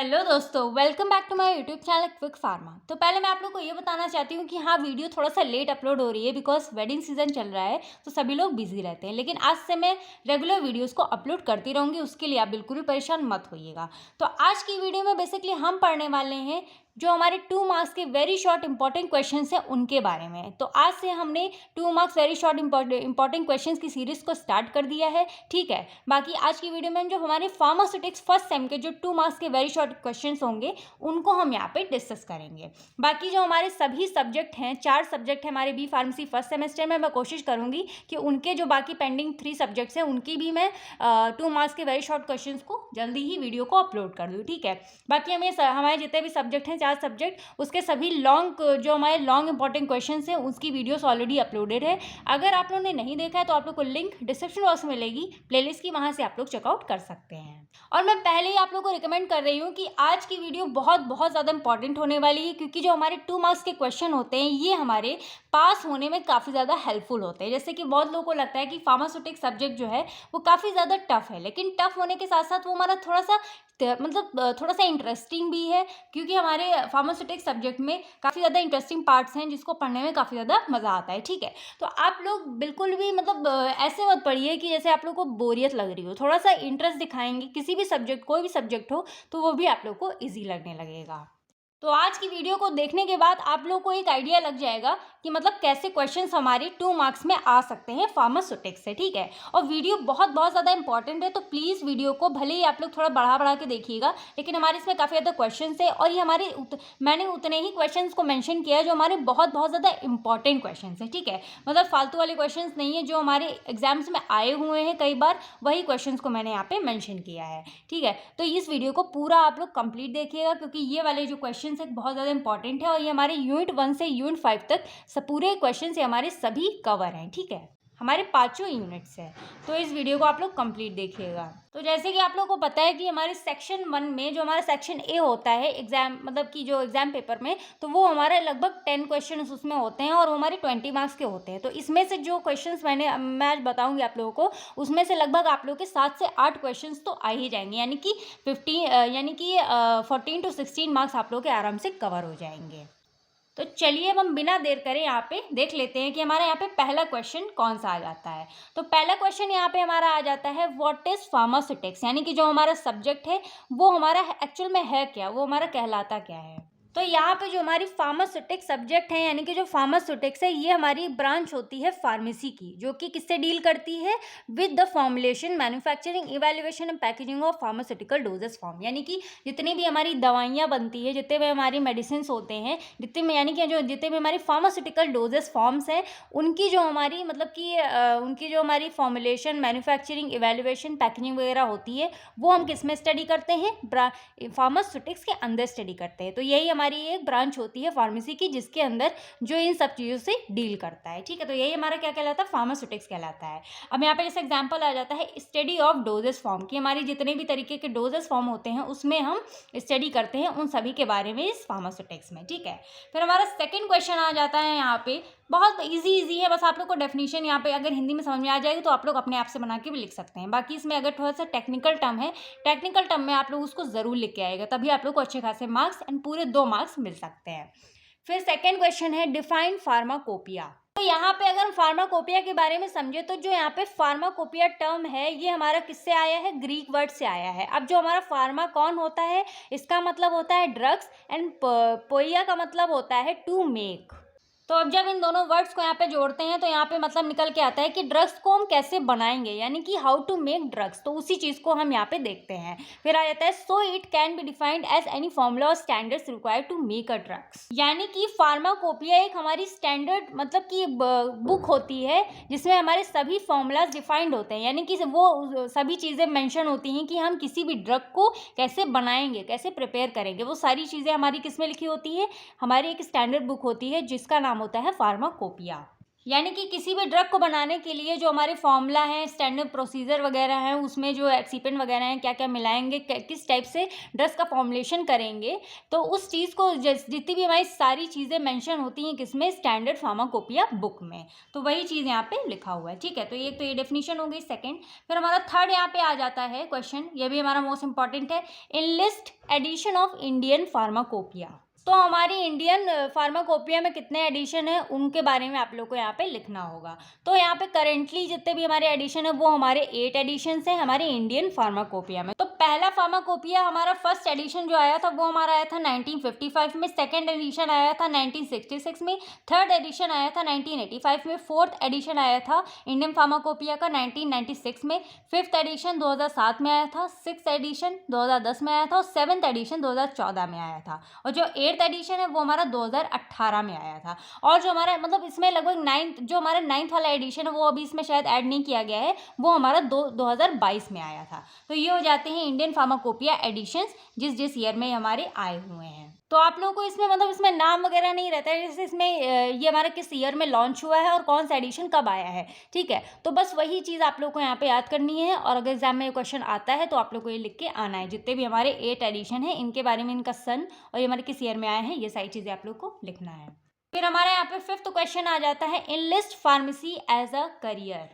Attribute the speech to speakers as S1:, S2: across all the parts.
S1: Hello दोस्तों, welcome back to my YouTube channel Quick Pharma. तो पहले मैं आप लोग को ये बताना चाहती हूँ कि हाँ, वीडियो थोड़ा सा लेट अपलोड हो रही है बिकॉज वेडिंग सीजन चल रहा है तो सभी लोग बिजी रहते हैं। लेकिन आज से मैं रेगुलर वीडियोस को अपलोड करती रहूँगी, उसके लिए आप बिल्कुल भी परेशान मत होइएगा। तो आज की वीडियो में बेसिकली हम पढ़ने वाले हैं जो हमारे 2 मार्क्स के वेरी शॉर्ट इंपॉर्टेंट क्वेश्चंस हैं उनके बारे में। तो आज से हमने 2 marks very short important questions की सीरीज को स्टार्ट कर दिया है, ठीक है। बाकी आज की वीडियो में जो हमारे फार्मास्यूटिक्स फर्स्ट सेम के जो 2 मार्क्स के वेरी शॉर्ट क्वेश्चंस होंगे उनको हम यहाँ पे डिस्कस करेंगे। बाकी जो हमारे सभी सब्जेक्ट हैं, 4 सब्जेक्ट हैं हमारे बी फार्मेसी फर्स्ट सेमेस्टर में, मैं कोशिश करूँगी कि उनके जो बाकी पेंडिंग 3 सब्जेक्ट्स हैं उनकी भी मैं 2 मार्क्स के वेरी शॉर्ट क्वेश्चन को जल्दी ही वीडियो को अपलोड कर दूँ, ठीक है। बाकी हमारे जितने भी सब्जेक्ट हैं, 4 सब्जेक्ट, उसके सभी जो हमारे लॉन्ग इंपॉर्टेंट क्वेश्चन हैं उसकी वीडियोस ऑलरेडी अपलोडेड है। अगर आप लोगों ने नहीं देखा है तो आप लोग को लिंक डिस्क्रिप्शन बॉक्स में मिलेगी प्लेलिस्ट की, वहाँ से आप लोग चेकआउट कर सकते हैं। और मैं पहले ही आप लोग को रिकमेंड कर रही हूँ कि आज की वीडियो बहुत ज़्यादा इंपॉर्टेंट होने वाली है, क्योंकि जो हमारे 2 मार्क्स के क्वेश्चन होते हैं ये हमारे पास होने में काफ़ी ज़्यादा हेल्पफुल होते हैं। जैसे कि बहुत लोगों को लगता है कि फार्मास्यूटिक्स सब्जेक्ट जो है वो काफ़ी ज़्यादा टफ है, लेकिन टफ होने के साथ साथ वो हमारा थोड़ा सा इंटरेस्टिंग भी है, क्योंकि हमारे फार्मास्यूटिक्स सब्जेक्ट में काफ़ी ज़्यादा इंटरेस्टिंग पार्ट्स हैं जिसको पढ़ने में काफ़ी ज़्यादा मज़ा आता है, ठीक है। तो आप लोग बिल्कुल भी ऐसे मत पढ़िए कि जैसे आप लोग को बोरियत लग रही हो। थोड़ा सा इंटरेस्ट दिखाएंगे किसी भी सब्जेक्ट, कोई भी सब्जेक्ट हो तो वो भी आप लोग को ईजी लगने लगेगा। तो आज की वीडियो को देखने के बाद आप लोग को एक आइडिया लग जाएगा कि कैसे क्वेश्चंस हमारे 2 मार्क्स में आ सकते हैं फार्मास्यूटिक्स से, ठीक है। और वीडियो बहुत ज़्यादा इंपॉर्टेंट है, तो प्लीज़ वीडियो को भले ही आप लोग थोड़ा बढ़ा के देखिएगा, लेकिन हमारे इसमें काफ़ी ज़्यादा क्वेश्चंस है और ये मैंने उतने ही क्वेश्चंस को मेंशन किया है जो हमारे बहुत ज़्यादा इंपॉर्टेंट क्वेश्चंस है, ठीक है। फालतू वाले क्वेश्चंस नहीं है, जो हमारे एग्जाम्स में आए हुए हैं कई बार, वही क्वेश्चंस को मैंने यहाँ पे मेंशन किया है, ठीक है। तो इस वीडियो को पूरा आप लोग कंप्लीट देखिएगा, क्योंकि ये वाले जो क्वेश्चन है बहुत ज़्यादा इंपॉर्टेंट है और ये हमारे यूनिट 1 से यूनिट 5 तक पूरे क्वेश्चन से हमारे सभी कवर हैं, ठीक है। हमारे 5 यूनिट्स हैं, तो इस वीडियो को आप लोग कंप्लीट देखिएगा। तो जैसे कि आप लोगों को पता है कि हमारे सेक्शन 1 में जो हमारा सेक्शन ए होता है एग्जाम जो एग्जाम पेपर में, तो वो हमारे लगभग 10 क्वेश्चन उसमें होते हैं और वो हमारे 20 मार्क्स के होते हैं। तो इसमें से जो क्वेश्चंस मैं आज बताऊंगी आप लोगों को, उसमें से लगभग आप लोगों के 7 से 8 क्वेश्चन तो आ ही जाएंगे, यानी कि 14 to 16 मार्क्स आप लोगों के आराम से कवर हो जाएंगे। तो चलिए अब हम बिना देर करे यहाँ पे देख लेते हैं कि हमारे यहाँ पे पहला क्वेश्चन कौन सा आ जाता है। तो पहला क्वेश्चन यहाँ पे हमारा आ जाता है, व्हाट इज फार्मास्यूटिक्स, यानी कि जो हमारा सब्जेक्ट है वो हमारा एक्चुअल में है क्या, वो हमारा कहलाता क्या है। तो यहाँ पे जो हमारी फार्मास्यूटिक्स सब्जेक्ट है, यानी कि जो फार्मास्यूटिक्स है, ये हमारी ब्रांच होती है फार्मेसी की, जो कि किससे डील करती है, with the formulation, manufacturing, evaluation and packaging of pharmaceutical doses form. यानी कि जितनी भी हमारी दवाइयाँ बनती है, जितने भी हमारी मेडिसिन होते हैं, जितने भी हमारी फार्मास्यूटिकल डोजेस फॉर्म्स हैं, उनकी जो हमारी उनकी जो हमारी फॉर्मुलेशन, मैन्युफैक्चरिंग, इवैल्यूएशन, पैकेजिंग वगैरह होती है, वो हम किस में स्टडी करते हैं, फार्मास्यूटिक्स के अंदर स्टडी करते हैं। तो यही हमारी एक ब्रांच होती है फार्मेसी की, जिसके अंदर जो इन सब चीज़ों से डील करता है, ठीक है। तो यही हमारा क्या कहलाता है, फार्मास्यूटिक्स कहलाता है। अब यहाँ पे जैसे एग्जांपल आ जाता है, स्टडी ऑफ डोजेस फॉर्म, की हमारी जितने भी तरीके के डोजेस फॉर्म होते हैं उसमें हम स्टडी करते हैं उन सभी के बारे में इस फार्मास्यूटिक्स में, ठीक है। फिर हमारा सेकेंड क्वेश्चन आ जाता है, यहाँ पे बहुत इजी है, बस आप लोग को डेफिनेशन यहाँ पे अगर हिंदी में समझ में आ जाएगी तो आप लोग अपने आप से बना के भी लिख सकते हैं। बाकी इसमें अगर थोड़ा सा टेक्निकल टर्म में आप लोग उसको जरूर लिख के आएगा, तभी आप लोग को अच्छे खासे मार्क्स एंड पूरे 2 मार्क्स मिल सकते हैं। फिर सेकेंड क्वेश्चन है, डिफाइन फार्माकोपिया। तो यहाँ पे अगर हम फार्माकोपिया के बारे में समझे तो जो यहाँ पे फार्माकोपिया टर्म है ये हमारा किससे आया है, ग्रीक वर्ड से आया है। अब जो हमारा फार्मा कौन होता है, इसका मतलब होता है ड्रग्स, एंड पोइया का मतलब होता है टू मेक। तो अब जब इन दोनों वर्ड्स को यहाँ पे जोड़ते हैं तो यहाँ पे मतलब निकल के आता है कि ड्रग्स को हम कैसे बनाएंगे, यानी कि हाउ टू मेक ड्रग्स। तो उसी चीज़ को हम यहाँ पे देखते हैं। फिर आ जाता है, so it can be defined as any formula और standards required to make a drugs. यानी कि फार्माकोपिया एक हमारी स्टैंडर्ड बुक होती है जिसमें हमारे सभी फॉर्मूलाज डिफाइंड होते हैं, यानी कि वो सभी चीज़ें मेंशन होती हैं कि हम किसी भी ड्रग को कैसे बनाएंगे, कैसे प्रिपेयर करेंगे। वो सारी चीज़ें हमारी किस में लिखी होती है, हमारी एक स्टैंडर्ड बुक होती है जिसका नाम होता है फार्माकोपिया। यानी कि किसी भी ड्रग को बनाने के लिए जो हमारे फॉर्मूला हैं, स्टैंडर्ड प्रोसीजर वगैरह हैं, उसमें जो एक्सिपेंट वगैरह हैं, क्या-क्या मिलाएँगे, किस टाइप से ड्रग्स का फॉर्मुलेशन करेंगे, तो उस चीज़ को जितनी भी हमारी सारी चीज़ें मेंशन होती हैं किसमें, स्टैंडर्ड फार्माकोपिया बुक में। तो वही चीज़ यहाँ पे लिखा हुआ है, ठीक है। तो ये डेफिनेशन हो गई सेकंड। फिर हमारा थर्ड यहाँ पे आ जाता है क्वेश्चन, ये भी हमारा मोस्ट इंपॉर्टेंट है, enlist edition of Indian pharmacopoeia. तो हमारी इंडियन फार्माकोपिया में कितने एडिशन है उनके बारे में आप लोग को यहाँ पे लिखना होगा। तो यहाँ पे करेंटली जितने भी हमारे एडिशन है वो हमारे 8 एडिशंस हैं हमारे इंडियन फार्माकोपिया में। तो पहला फार्माकोपिया हमारा फर्स्ट एडिशन जो आया था वो हमारा आया था 1955 में, सेकेंड एडिशन आया था 1966 में, थर्ड एडिशन आया था 1985 में, फोर्थ एडिशन आया था इंडियन फार्माकोपिया का 1996 में, फिफ्थ एडिशन 2007 में आया था, सिक्स एडिशन 2010 में आया था और सेवन्थ एडिशन 2014 में आया था। और जो एट्थ एडिशन है वो हमारा 2018 में आया था। और जो हमारा मतलब इसमें लगभग नाइन्थ वाला एडिशन है वो अभी इसमें शायद ऐड नहीं किया गया है, वो हमारा 2022 में आया था। तो ये हो जाते हैं इंडियन फार्माकोपिया एडिशंस जिस ईयर में हमारे आए हुए हैं। तो आप लोगों को इसमें मतलब इसमें नाम वगैरह नहीं रहता है, जैसे इसमें ये हमारा किस ईयर में लॉन्च हुआ है और कौन सा एडिशन कब आया है, ठीक है। तो बस वही चीज़ आप लोग को यहाँ पे याद करनी है और अगर एग्जाम में क्वेश्चन आता है तो आप लोग को ये लिख के आना है, जितने भी हमारे 8 एडिशन है इनके बारे में, इनका सन और ये हमारे किस ईयर में आए हैं, ये सारी चीज़ें आप लोग को लिखना है। फिर हमारे यहाँ पे फिफ्थ क्वेश्चन आ जाता है, enlist pharmacy as a career.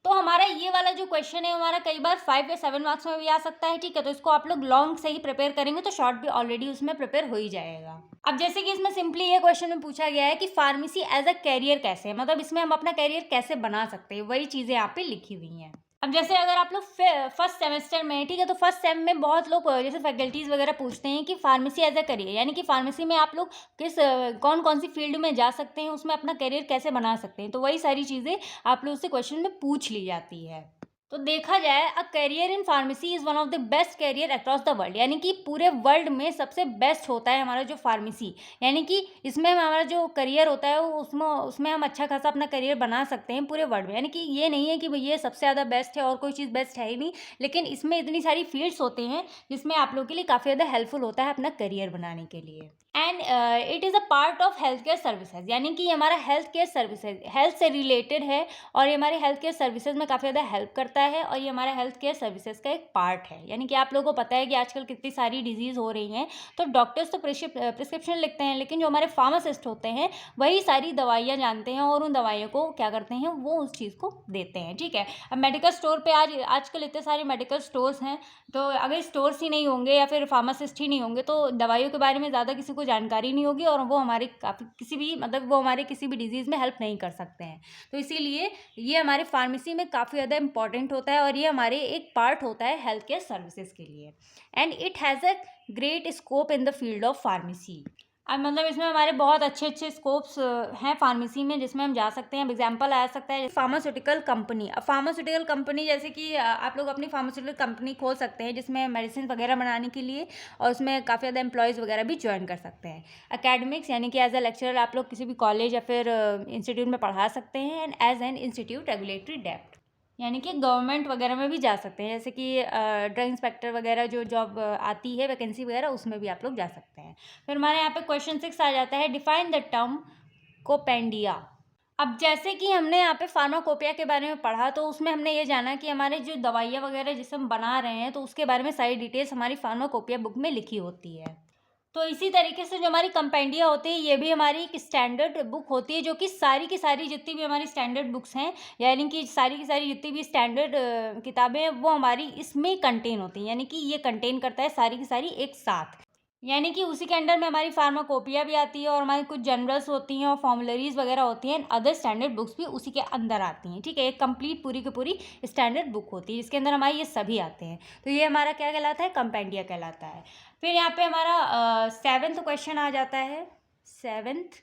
S1: तो हमारा ये वाला जो क्वेश्चन है हमारा कई बार 5 या 7 मार्क्स में भी आ सकता है, ठीक है। तो इसको आप लोग लॉन्ग से ही प्रिपेयर करेंगे तो शॉर्ट भी ऑलरेडी उसमें प्रिपेयर हो ही जाएगा। अब जैसे कि इसमें सिंपली ये क्वेश्चन में पूछा गया है कि फार्मेसी एज अ कैरियर कैसे है, मतलब इसमें हम अपना कैरियर कैसे बना सकते हैं, वही चीज़ें यहाँ पे लिखी हुई हैं। अब जैसे अगर आप लोग फर्स्ट सेमेस्टर में, ठीक है, तो फर्स्ट सेम में बहुत लोग जैसे फैकल्टीज़ वगैरह पूछते हैं कि फार्मेसी एज अ करियर, यानी कि फार्मेसी में आप लोग किस कौन कौन सी फील्ड में जा सकते हैं, उसमें अपना करियर कैसे बना सकते हैं। तो वही सारी चीज़ें आप लोग से क्वेश्चन में पूछ ली जाती है। तो देखा जाए a career in pharmacy is one of the best career across the world, यानी कि पूरे वर्ल्ड में सबसे बेस्ट होता है हमारा जो फार्मेसी, यानी कि इसमें हमारा जो करियर होता है वो उसमें हम अच्छा खासा अपना करियर बना सकते हैं पूरे वर्ल्ड में। यानी कि ये नहीं है कि भाई ये सबसे ज़्यादा बेस्ट है और कोई चीज़ बेस्ट है ही नहीं, लेकिन इसमें इतनी सारी फील्ड्स होते हैं जिसमें आप लोग के लिए काफ़ी ज़्यादा हेल्पफुल होता है अपना करियर बनाने के लिए। And it is a part of health care services, यानी कि हमारा हेल्थ केयर सर्विसेज हेल्थ से रिलेटेड है और ये हमारे हेल्थ केयर सर्विसेज में काफ़ी ज़्यादा हेल्प करता है और ये हमारा हेल्थ केयर सर्विसेज का एक पार्ट है। यानी कि आप लोगों को पता है कि आजकल कितनी सारी डिजीज़ हो रही हैं, तो डॉक्टर्स तो प्रिस्क्रिप्शन लिखते हैं, लेकिन जो हमारे फार्मासिस्ट होते हैं वही सारी दवाइयाँ जानते हैं और उन दवाइयों को क्या करते हैं, वो उस चीज़ को देते हैं, ठीक है। अब मेडिकल स्टोर पर आजकल इतने सारे मेडिकल स्टोर्स हैं, तो अगर स्टोर्स ही नहीं होंगे या फिर फार्मासिस्ट ही नहीं होंगे तो दवाइयों के बारे में ज़्यादा किसी को जानकारी नहीं होगी और वो हमारे काफ़ी वो हमारे किसी भी डिजीज़ में हेल्प नहीं कर सकते हैं। तो इसीलिए ये हमारे फार्मेसी में काफ़ी ज़्यादा इंपॉर्टेंट होता है और ये हमारे एक पार्ट होता है हेल्थ केयर सर्विसेज के लिए। And it has a great scope in the field of pharmacy. अब मतलब इसमें हमारे बहुत अच्छे स्कोप्स हैं फार्मेसी में जिसमें हम जा सकते हैं। एग्जांपल आ सकता है फार्मास्यूटिकल कंपनी। अब फार्मास्यूटिकल कंपनी जैसे कि आप लोग अपनी फार्मास्यूटिकल कंपनी खोल सकते हैं जिसमें मेडिसिन वगैरह बनाने के लिए, और उसमें काफ़ी ज़्यादा एम्प्लॉयज़ वगैरह भी ज्वाइन कर सकते हैं। एकेडमिक्स, यानी कि एज अ लेक्चरर आप लोग किसी भी कॉलेज या फिर इंस्टीट्यूट में पढ़ा सकते हैं। And as an institute regulatory dept, यानी कि गवर्नमेंट वगैरह में भी जा सकते हैं, जैसे कि ड्रग इंस्पेक्टर वगैरह जो जॉब आती है वैकेंसी वगैरह, उसमें भी आप लोग जा सकते हैं। फिर हमारे यहाँ पे क्वेश्चन 6 आ जाता है, डिफाइन द टर्म कोपेंडिया। अब जैसे कि हमने यहाँ पे फार्माकोपिया के बारे में पढ़ा, तो उसमें हमने ये जाना कि हमारे जो दवाइयाँ वगैरह जिसे हम बना रहे हैं तो उसके बारे में सारी डिटेल्स हमारी फार्माकोपिया बुक में लिखी होती है। तो इसी तरीके से जो हमारी कंपेंडिया होती है ये भी हमारी एक स्टैंडर्ड बुक होती है, जो कि सारी की सारी जितनी भी हमारी स्टैंडर्ड बुक्स हैं, यानी कि सारी की सारी जितनी भी स्टैंडर्ड किताबें हैं वो हमारी इसमें कंटेन होती हैं, यानी कि ये कंटेन करता है सारी की सारी एक साथ। यानी कि उसी के अंडर में हमारी फार्माकोपिया भी आती है और हमारी कुछ जनरल्स होती हैं और फॉर्मुलरीज वगैरह होती हैं, अदर स्टैंडर्ड बुक्स भी उसी के अंदर आती हैं, ठीक है। एक कंप्लीट पूरी की पूरी स्टैंडर्ड बुक होती है जिसके अंदर हमारे ये सभी आते हैं। तो ये हमारा क्या कहलाता है, कंपेंडिया कहलाता है। फिर यहाँ पे हमारा 7th क्वेश्चन आ जाता है। 7th,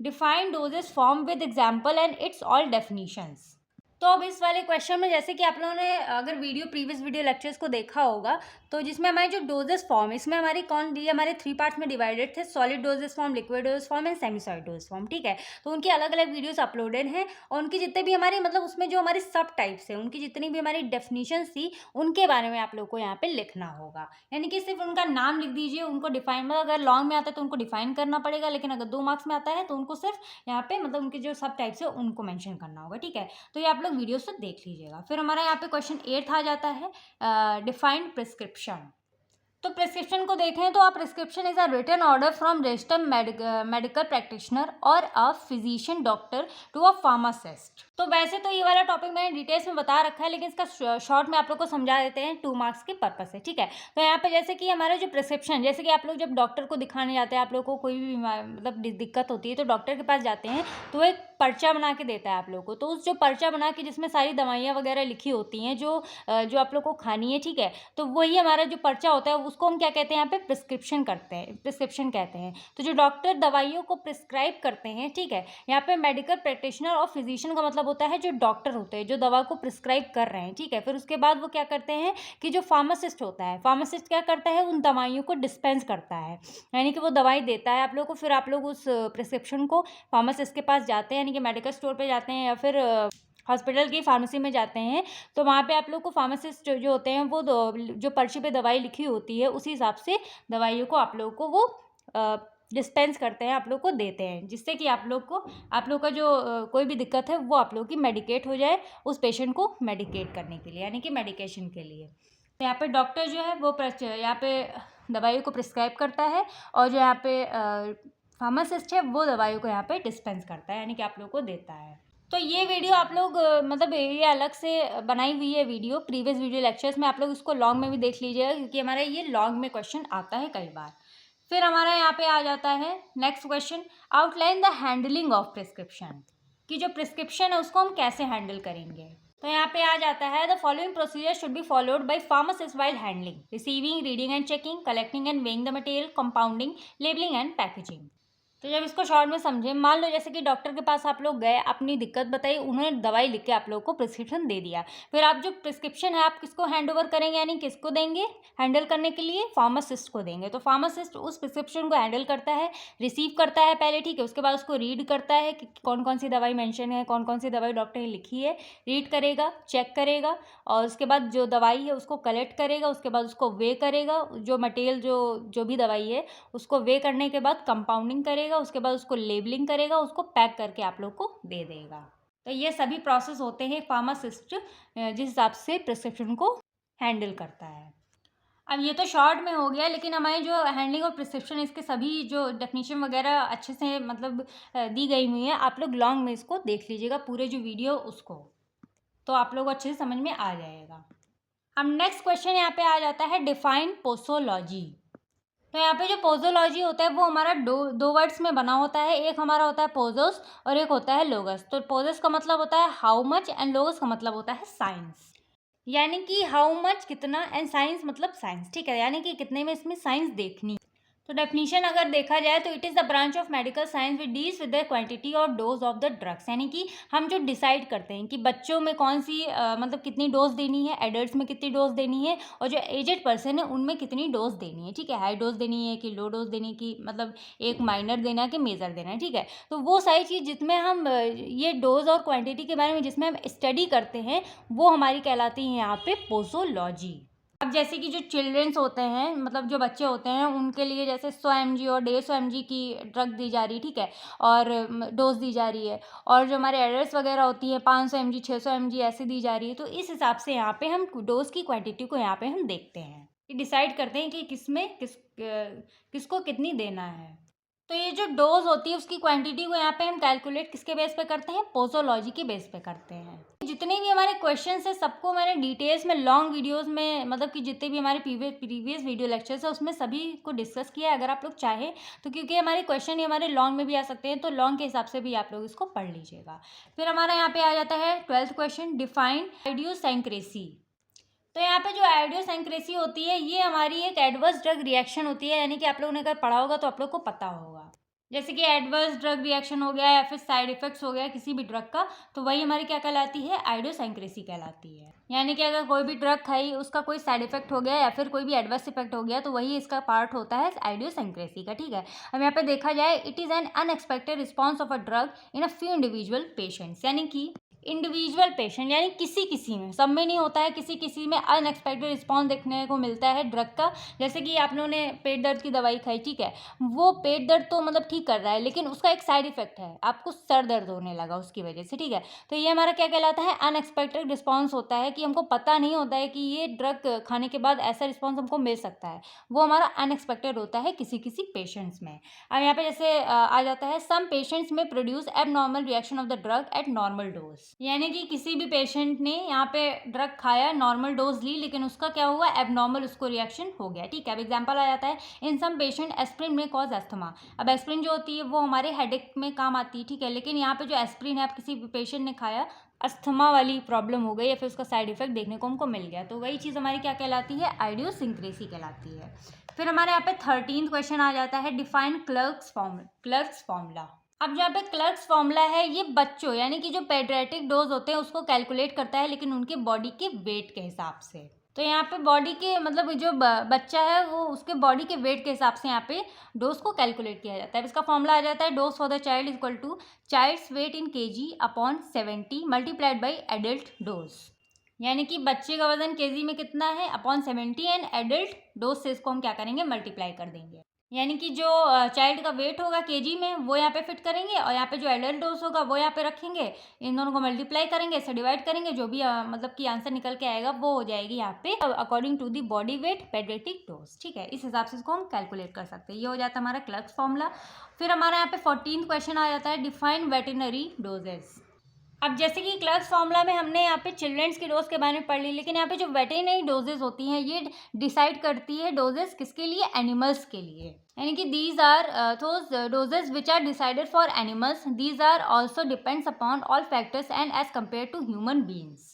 S1: define dosage form with example and its all definitions. तो अब इस वाले क्वेश्चन में जैसे कि आप लोगों ने अगर प्रीवियस वीडियो लेक्चर्स को देखा होगा, तो जिसमें हमारी जो डोजेस फॉर्म, इसमें हमारी ये हमारे 3 पार्ट्स में डिवाइडेड थे, solid doses form, liquid dosage form and semi solid doses form, ठीक है। तो उनकी अलग अलग वीडियोस अपलोडेड हैं और उनकी जितने भी हमारे मतलब उसमें जो हमारे सब टाइप्स हैं, उनकी जितनी भी हमारी डेफिनेशन थी, उनके बारे में आप लोग को यहाँ पे लिखना होगा। यानी कि सिर्फ उनका नाम लिख दीजिए, उनको डिफाइन, मतलब अगर लॉन्ग में आता है तो उनको डिफाइन करना पड़ेगा, लेकिन अगर 2 मार्क्स में आता है तो उनको सिर्फ यहाँ पे मतलब उनके जो सब टाइप्स है उनको मेंशन करना होगा, ठीक है। तो ये आप लोग वीडियो से देख लीजिएगा। फिर हमारा यहाँ पे क्वेश्चन 8 आ जाता है, डिफाइंड प्रिस्क्रिप्शन। तो प्रिस्क्रिप्शन को देखें तो prescription is a written order from registered medical practitioner और a physician doctor to a pharmacist. तो वैसे तो ये वाला टॉपिक मैंने डिटेल्स में बता रखा है, लेकिन इसका शॉर्ट में आप लोग को समझा देते हैं 2 मार्क्स के पर्पस से, ठीक है। तो यहाँ पे जैसे कि हमारा जो प्रिस्क्रिप्शन, जैसे कि आप लोग जब डॉक्टर को दिखाने जाते हैं, आप लोग को कोई भी मतलब दिक्कत होती है तो डॉक्टर के पास जाते हैं, तो वो एक पर्चा बना के देता है आप लोग को। तो उस जो पर्चा बना के जिसमें सारी दवाइयाँ वगैरह लिखी होती हैं जो आप लोग को खानी है, ठीक है। तो वही हमारा जो पर्चा होता है उसको हम क्या कहते हैं, यहाँ पे प्रिस्क्रिप्शन कहते हैं। तो जो डॉक्टर दवाइयों को प्रिस्क्राइब करते हैं, ठीक है, यहाँ पे मेडिकल प्रैक्टिशनर और फिजिशियन का मतलब होता है जो डॉक्टर होते हैं जो दवा को प्रिस्क्राइब कर रहे हैं, ठीक है। फिर उसके बाद वो क्या करते हैं कि जो फार्मासिस्ट होता है, फार्मासिस्ट क्या करता है, उन दवाइयों को डिस्पेंस करता है, यानी कि वो दवाई देता है आप लोग को। फिर आप लोग उस प्रिस्क्रिप्शन को फार्मासिस्ट के पास जाते हैं, यानी कि मेडिकल स्टोर पर जाते हैं या फिर हॉस्पिटल की फार्मेसी में जाते हैं। तो वहाँ पे आप लोग को फार्मासिस्ट जो होते हैं वो जो पर्ची पे दवाई लिखी होती है उसी हिसाब से दवाइयों को आप लोग को वो डिस्पेंस करते हैं, आप लोग को देते हैं, जिससे कि आप लोग का जो कोई भी दिक्कत है वो आप लोग की मेडिकेट हो जाए, उस पेशेंट को मेडिकेट करने के लिए, यानी कि मेडिकेशन के लिए। तो यहाँ पे डॉक्टर जो है वो यहाँ पे दवाइयों को प्रिस्क्राइब करता है और जो यहाँ पे फार्मासिस्ट है वो दवाइयों को यहाँ पे डिस्पेंस करता है, यानी कि आप लोग को देता है। तो ये वीडियो आप लोग मतलब ये अलग से बनाई हुई है वीडियो, प्रीवियस वीडियो लेक्चर्स में, आप लोग इसको लॉन्ग में भी देख लीजिएगा क्योंकि हमारा ये लॉन्ग में क्वेश्चन आता है कई बार। फिर हमारा यहाँ पे आ जाता है next question, outline the handling of prescription, कि जो प्रिस्क्रिप्शन है उसको हम कैसे हैंडल करेंगे। तो यहाँ पे आ जाता है, the following procedure should be followed by pharmacist while handling, receiving, reading and checking, collecting and weighing the material, compounding, labelling and packaging. तो जब इसको शॉर्ट में समझें, मान लो जैसे कि डॉक्टर के पास आप लोग गए, अपनी दिक्कत बताई, उन्होंने दवाई लिख के आप लोग को प्रिस्क्रिप्शन दे दिया। फिर आप जो प्रिस्क्रिप्शन है आप किसको हैंड ओवर करेंगे, यानी किसको देंगे हैंडल करने के लिए, फार्मासिस्ट को देंगे। तो फार्मासिस्ट उस प्रिस्क्रिप्शन को हैंडल करता है, रिसीव करता है पहले, ठीक है। उसके बाद उसको रीड करता है कि कौन कौन सी दवाई मेंशन है, कौन कौन सी दवाई डॉक्टर ने लिखी है, रीड करेगा, चेक करेगा, और उसके बाद जो दवाई है उसको कलेक्ट करेगा, उसके बाद उसको वे करेगा, जो मटेरियल जो भी दवाई है उसको वे करने के बाद कंपाउंडिंग करेगा, उसके बाद उसको लेबलिंग करेगा, उसको पैक करके आप लोग को दे देगा। तो ये सभी प्रोसेस होते हैं फार्मासिस्ट जिस हिसाब से प्रिस्क्रिप्शन को हैंडल करता है। अब ये तो शॉर्ट में हो गया, लेकिन हमारी जो हैंडलिंग और प्रिस्क्रिप्शन, इसके सभी जो डेफिनेशन वगैरह अच्छे से मतलब दी गई हुई है, आप लोग लॉन्ग में इसको देख लीजिएगा पूरे जो वीडियो उसको, तो आप लोग अच्छे से समझ में आ जाएगा। अब नेक्स्ट क्वेश्चन यहाँ पे आ जाता है, डिफाइन पोसोलॉजी। तो यहाँ पे जो पोजोलॉजी होता है वो हमारा दो वर्ड्स में बना होता है, एक हमारा होता है पोजोस और एक होता है लोगस। तो पोजस का मतलब होता है हाउ मच एंड लोगस का मतलब होता है साइंस, यानी कि हाउ मच कितना एंड साइंस मतलब साइंस, ठीक है, यानी कि कितने में इसमें साइंस देखनी। तो डेफिनेशन अगर देखा जाए तो it is the branch of medical science which deals with the quantity और डोज ऑफ द ड्रग्स, यानी कि हम जो डिसाइड करते हैं कि बच्चों में कौन सी मतलब कितनी डोज देनी है, एडल्ट्स में कितनी डोज देनी है, और जो एजेड पर्सन है उनमें कितनी डोज देनी है, ठीक है, हाई डोज देनी है कि लो डोज देनी है, कि मतलब एक माइनर देना है कि मेजर देना है, ठीक है। तो वो सारी चीज़ जिसमें हम ये डोज और क्वान्टिटी के बारे में जिसमें हम स्टडी करते हैं वो हमारी कहलाती है यहाँ पे पोसोलॉजी। अब जैसे कि जो चिल्ड्रंस होते हैं, मतलब जो बच्चे होते हैं, उनके लिए जैसे 100 mg और 150 mg की ड्रग दी जा रही है, ठीक है, और डोज दी जा रही है, और जो हमारे एडल्ट्स वगैरह होती है 500 mg 600 mg ऐसे दी जा रही है। तो इस हिसाब से यहाँ पे हम डोज की क्वांटिटी को यहाँ पे हम देखते हैं, डिसाइड करते हैं कि किसको कितनी देना है। तो ये जो डोज होती है उसकी क्वांटिटी को यहाँ पे हम कैलकुलेट किसके बेस पे करते हैं, पोसोलॉजी के बेस पे करते हैं। जितने भी हमारे क्वेश्चंस हैं सबको मैंने डिटेल्स में लॉन्ग वीडियोस में, मतलब कि जितने भी हमारे प्रीवियस वीडियो लेक्चर्स है उसमें सभी को डिस्कस किया है, अगर आप लोग चाहें तो, क्योंकि हमारे क्वेश्चन ही हमारे लॉन्ग में भी आ सकते हैं, तो लॉन्ग के हिसाब से भी आप लोग इसको पढ़ लीजिएगा। फिर हमारा यहाँ पे आ जाता है 12th क्वेश्चन, डिफाइन आइडियोसेंक्रेसी। तो यहाँ पे जो आइडियोसेंक्रेसी होती है ये हमारी एक एडवर्स ड्रग रिएक्शन होती है, यानी कि आप लोगों ने अगर पढ़ा होगा तो आप लोग को पता होगा। जैसे कि एडवर्स ड्रग रिएक्शन हो गया या फिर साइड इफेक्ट्स हो गया किसी भी ड्रग का, तो वही हमारी क्या कहलाती है, आइडियोसिंक्रेसी कहलाती है। यानी कि अगर कोई भी ड्रग खाई, उसका कोई साइड इफेक्ट हो गया या फिर कोई भी एडवर्स इफेक्ट हो गया, तो वही इसका पार्ट होता है आइडियोसिंक्रेसी का, ठीक है। अब यहाँ पे देखा जाए, it is an unexpected response of a drug in a few individual patients, यानी कि इंडिविजुअल पेशेंट यानी किसी किसी में, सब में नहीं होता है, किसी किसी में अनएक्सपेक्टेड रिस्पॉन्स देखने को मिलता है ड्रग का। जैसे कि आप लोगों ने पेट दर्द की दवाई खाई, ठीक है, वो पेट दर्द तो मतलब ठीक कर रहा है, लेकिन उसका एक साइड इफेक्ट है, आपको सर दर्द होने लगा उसकी वजह से, ठीक है। तो ये हमारा क्या कहलाता है, अनएक्सपेक्टेड रिस्पॉन्स होता है, कि हमको पता नहीं होता है कि ये ड्रग खाने के बाद ऐसा रिस्पॉन्स हमको मिल सकता है, वो हमारा अनएक्सपेक्टेड होता है किसी किसी पेशेंट्स में। अब यहाँ पे जैसे आ जाता है, सम पेशेंट्स में produce abnormal reaction of the drug eight normal dose, यानी कि किसी भी पेशेंट ने यहाँ पे ड्रग खाया, नॉर्मल डोज ली, लेकिन उसका क्या हुआ, एबनॉर्मल उसको रिएक्शन हो गया, ठीक है। अब एग्जाम्पल आ जाता है, इन सम पेशेंट एस्प्रिन में कॉज एस्थमा। अब एस्प्रिन जो होती है वो हमारे हेडेक में काम आती है, ठीक है, लेकिन यहाँ पे जो एस्प्रिन है, आप किसी भी पेशेंट ने खाया, अस्थमा वाली प्रॉब्लम हो गई या फिर उसका साइड इफेक्ट देखने को हमको मिल गया, तो वही चीज़ हमारी क्या कहलाती है, आइडियोसिंक्रेसी कहलाती है। फिर हमारे यहाँ पे 13th क्वेश्चन आ जाता है, डिफाइन क्लर्क्स फॉर्मूला। अब जहाँ पे क्लर्क्स फॉर्मूला है, ये बच्चों यानी कि जो पेडियाट्रिक डोज होते हैं उसको कैलकुलेट करता है, लेकिन उनके बॉडी के वेट के हिसाब से। तो यहाँ पे बॉडी के मतलब जो बच्चा है वो उसके बॉडी के वेट के हिसाब से यहाँ पे डोज को कैलकुलेट किया जाता है। इसका फॉर्मूला आ जाता है, dose for the child is equal to child's weight in kg upon 70 multiplied by adult dose, यानी कि बच्चे का वजन केजी में कितना है, अपॉन 70, एंड एडल्ट डोज से इसको हम क्या करेंगे, मल्टीप्लाई कर देंगे। यानी कि जो चाइल्ड का वेट होगा केजी में वो यहाँ पे फिट करेंगे, और यहाँ पे जो एडल्ट डोज होगा वो यहाँ पे रखेंगे, इन दोनों को मल्टीप्लाई करेंगे, इससे डिवाइड करेंगे, जो भी मतलब कि आंसर निकल के आएगा वो हो जाएगी यहाँ पे according to the body weight paediatric dose, ठीक है। इस हिसाब से इसको हम कैलकुलेट कर सकते हैं। ये हो जाता है हमारा क्लर्क्स फॉर्मूला। फिर हमारा यहाँ पे 14th क्वेश्चन आ जाता है, डिफाइन वेटरनरी डोजेस। अब जैसे कि क्लर्क्स फॉर्मूला में हमने यहाँ पे चिल्ड्रंस की डोज के बारे में पढ़ ली, लेकिन यहाँ पे जो वेटरनरी डोजेस होती हैं ये डिसाइड करती है डोजेस किसके लिए, एनिमल्स के लिए, यानी कि these are those doses which are decided for animals, these are also depends upon all factors and as compare to human beings.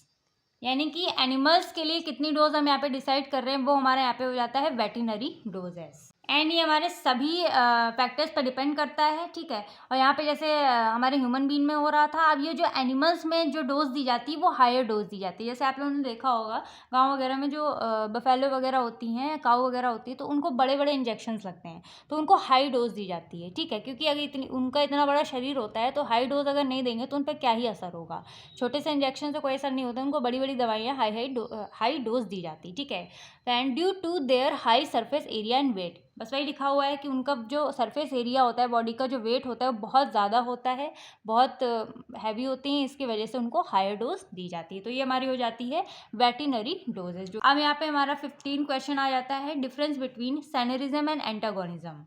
S1: यानी कि एनिमल्स के लिए कितनी डोज हम यहाँ पे डिसाइड कर रहे हैं वो हमारे यहाँ पे हो जाता है वेटरनरी डोजेस, एंड ये हमारे सभी फैक्टर्स पर डिपेंड करता है, ठीक है। और यहाँ पे जैसे हमारे ह्यूमन बीइंग में हो रहा था, अब ये जो एनिमल्स में जो डोज दी जाती है वो हायर डोज दी जाती है। जैसे आप लोगों ने देखा होगा गांव वगैरह में जो बफेलो वगैरह होती हैं, काऊ वगैरह होती है, तो उनको बड़े बड़े इंजेक्शंस लगते हैं, तो उनको हाई डोज दी जाती है, ठीक है, क्योंकि अगर इतनी उनका इतना बड़ा शरीर होता है तो हाई डोज अगर नहीं देंगे तो उन पर क्या ही असर होगा। छोटे से इंजेक्शन से कोई असर नहीं होता, उनको बड़ी बड़ी दवाइयाँ हाई डोज दी जाती, ठीक है। And due to their high surface area and weight, बस वही लिखा हुआ है कि उनका जो सरफेस एरिया होता है, बॉडी का जो वेट होता है वो बहुत ज़्यादा होता है, बहुत हैवी होती हैं, इसकी वजह से उनको हायर डोज दी जाती है। तो ये हमारी हो जाती है वेटरनरी डोजेज। जो अब यहाँ पे हमारा 15 क्वेश्चन आ जाता है, डिफरेंस बिटवीन सैनरिज्म एंड एंटागोनिज्म।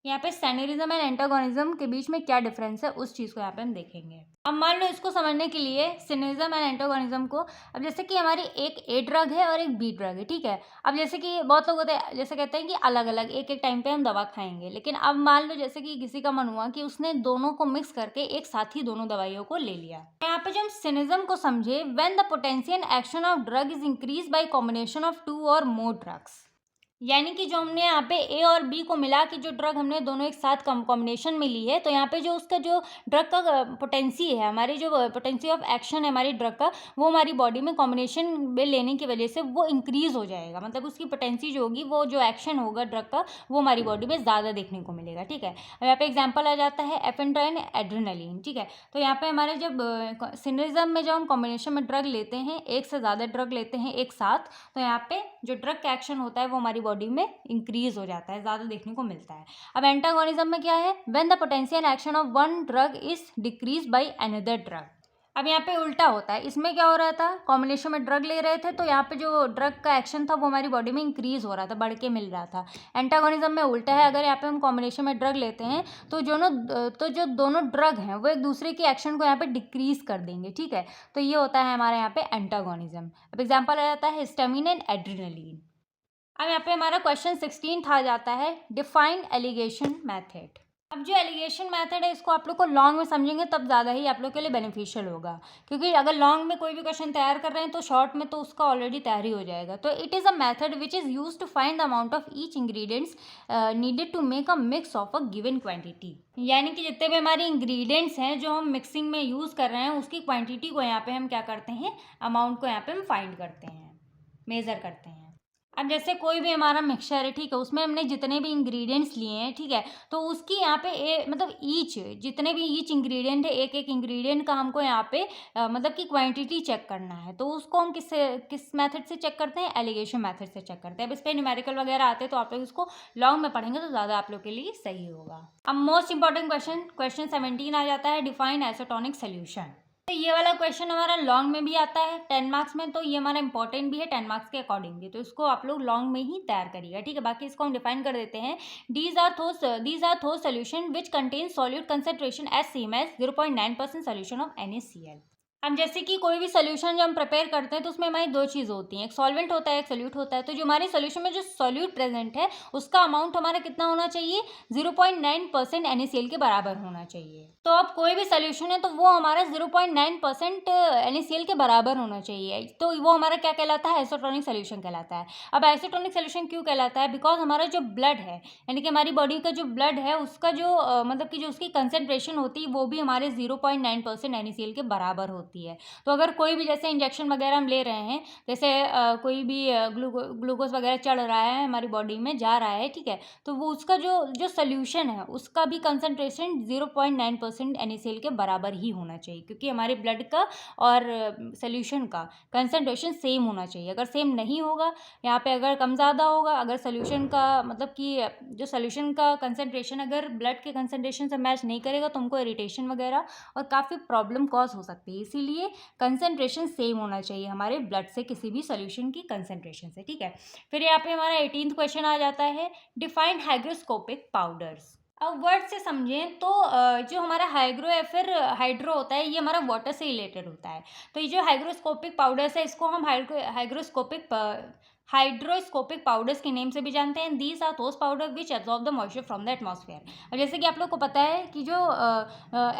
S1: यहाँ पे सैनरिज्म एंड एंटागोनिज्म के बीच में क्या डिफरेंस है उस चीज़ को यहाँ पे हम देखेंगे। अब मान लो इसको समझने के लिए सैनरिज्म एंड एंटागोनिज्म को, अब जैसे कि हमारी एक ए ड्रग है और एक बी ड्रग है, ठीक है। अब जैसे कि बहुत लोग होते हैं जैसे कहते हैं कि अलग अलग एक एक टाइम पे हम दवा खाएंगे, लेकिन अब मान लो जैसे कि किसी का मन हुआ कि उसने दोनों को मिक्स करके एक साथ ही दोनों दवाइयों को ले लिया। यहाँ पे जो हम सैनरिज्म को समझे, when the potential action of drug is increase by combination of 2 और मोर ड्रग्स, यानी कि जो हमने यहाँ पे ए और बी को मिला के जो ड्रग हमने दोनों एक साथ कॉम्बिनेशन में ली है, तो यहाँ पे जो उसका जो ड्रग का पोटेंसी है, हमारी जो पोटेंसी ऑफ एक्शन है हमारी ड्रग का, वो हमारी बॉडी में कॉम्बिनेशन में लेने की वजह से वो इंक्रीज हो जाएगा, मतलब उसकी पोटेंसी जो होगी, वो जो एक्शन होगा ड्रग का, वो हमारी बॉडी में ज़्यादा देखने को मिलेगा, ठीक है। अब यहाँ पे एग्जाम्पल आ जाता है एफेड्राइन एड्रेनलिन, ठीक है। तो यहाँ पे हमारे जब सिनरिज्म में जब हम कॉम्बिनेशन में ड्रग लेते हैं, एक से ज़्यादा ड्रग लेते हैं एक साथ, तो यहाँ पे जो ड्रग का एक्शन होता है वो हमारी बॉडी में इंक्रीज हो जाता है, ज़्यादा देखने को मिलता है। अब एंटागोनिज्म में क्या है, when the potential action of one drug is decrease by another drug. अब यहाँ पे उल्टा होता है, इसमें क्या हो रहा था, कॉम्बिनेशन में ड्रग ले रहे थे तो यहाँ पे जो ड्रग का एक्शन था वो हमारी बॉडी में इंक्रीज हो रहा था, बढ़ के मिल रहा था। एंटागोनिज्म में उल्टा है, अगर यहाँ पे हम कॉम्बिनेशन में ड्रग लेते हैं तो जो दोनों ड्रग हैं वो एक दूसरे के एक्शन को यहाँ पे डिक्रीज कर देंगे, ठीक है। तो ये होता है हमारे यहाँ पे एंटागोनिज्म। अब एग्जाम्पल आ जाता है हिस्टामिन एंड एड्रेनलिन। अब यहाँ पे हमारा क्वेश्चन 16 था जाता है, डिफाइन एलिगेशन मेथड। अब जो एलिगेशन मेथड है इसको आप लोग को लॉन्ग में समझेंगे तब ज़्यादा ही आप लोग के लिए बेनिफिशियल होगा, क्योंकि अगर लॉन्ग में कोई भी क्वेश्चन तैयार कर रहे हैं तो शॉर्ट में तो उसका ऑलरेडी तैयार ही हो जाएगा। तो it is a method which is use to find the amount of each ingredients needed to make a mix of a given quantity. यानी कि जितने भी हमारे इंग्रेडिएंट्स हैं जो हम मिक्सिंग में यूज़ कर रहे हैं उसकी क्वांटिटी को यहाँ पे हम क्या करते हैं, अमाउंट को यहाँ पे हम फाइंड करते हैं, मेज़र करते हैं। अब जैसे कोई भी हमारा मिक्सचर है, ठीक है, उसमें हमने जितने भी इंग्रेडिएंट्स लिए हैं, ठीक है, तो उसकी यहाँ पे मतलब ईच जितने भी ईच इंग्रेडिएंट है, एक एक इंग्रेडिएंट का हमको यहाँ पे मतलब कि क्वांटिटी चेक करना है। तो उसको हम किस मेथड से चेक करते हैं, एलिगेशन मेथड से चेक करते हैं। अब इस पर न्यूमेरिकल वगैरह आते हैं तो आप लोग इसको लॉन्ग में पढ़ेंगे तो ज़्यादा आप लोग के लिए सही होगा। अब मोस्ट इंपॉर्टेंट क्वेश्चन 17 आ जाता है, डिफाइन आइसोटोनिक सोल्यूशन। तो ये वाला क्वेश्चन हमारा लॉन्ग में भी आता है 10 मार्क्स में, तो ये हमारा इंपॉर्टेंट भी है 10 मार्क्स के अकॉर्डिंगली, तो इसको आप लोग लॉन्ग में ही तैयार करिएगा, ठीक है। बाकी इसको हम डिफाइन कर देते हैं, these are those solution which contain solute concentration as same as 0.9% solution of NaCl। अब जैसे कि कोई भी सोल्यूशन जब हम प्रिपेयर करते हैं तो उसमें हमारी दो चीज़ होती हैं, एक सॉल्वेंट होता है, एक सोल्यूट होता है। तो जो हमारे सोल्यूशन में जो सोल्यूट प्रेजेंट है उसका अमाउंट हमारा कितना होना चाहिए, 0.9% NaCl के बराबर होना चाहिए। तो अब कोई भी सोल्यूशन है तो वो हमारा 0.9% NaCl के बराबर होना चाहिए, तो वो हमारा क्या कहलाता है, आइसोटोनिक सोल्यूशन कहलाता है। अब आइसोटोनिक सोल्यूशन क्यों कहलाता है, बिकॉज हमारा जो ब्लड है, यानी कि हमारी बॉडी का जो ब्लड है उसका जो मतलब कि जो उसकी कंसेंट्रेशन होती है वो भी हमारे 0.9% NaCl के बराबर होती है। तो अगर कोई भी जैसे इंजेक्शन वगैरह हम ले रहे हैं, जैसे कोई भी ग्लूकोज वगैरह चढ़ रहा है हमारी बॉडी में जा रहा है, ठीक है, तो वो उसका जो सोल्यूशन है उसका भी कंसंट्रेशन 0.9% NaCl के बराबर ही होना चाहिए, क्योंकि हमारे ब्लड का और सोल्यूशन का कंसंट्रेशन सेम होना चाहिए। अगर सेम नहीं होगा, यहाँ पे अगर कम ज़्यादा होगा, अगर सोल्यूशन का मतलब कि जो सोल्यूशन का कंसंट्रेशन अगर ब्लड के कंसंट्रेशन से मैच नहीं करेगा तो हमको इरिटेशन वगैरह और काफ़ी प्रॉब्लम कॉज हो सकती है। इसीलिए कंसंट्रेशन सेम होना चाहिए हमारे ब्लड से, किसी भी सोल्यूशन की कंसंट्रेशन से, ठीक है। फिर यहाँ पे हमारा 18th क्वेश्चन आ जाता है, डिफाइन हाइग्रोस्कोपिक पाउडर्स। अब वर्ड से समझें तो जो हमारा हाइग्रो या फिर हाइड्रो होता है ये हमारा वाटर से रिलेटेड होता है। तो ये जो हाइग्रोस्कोपिक पाउडर्स है इसको हम हाइड्रोस्कोपिक पाउडर्स के नेम से भी जानते हैं। These are those powder which absorb the moisture from the atmosphere. अब जैसे कि आप लोग को पता है कि जो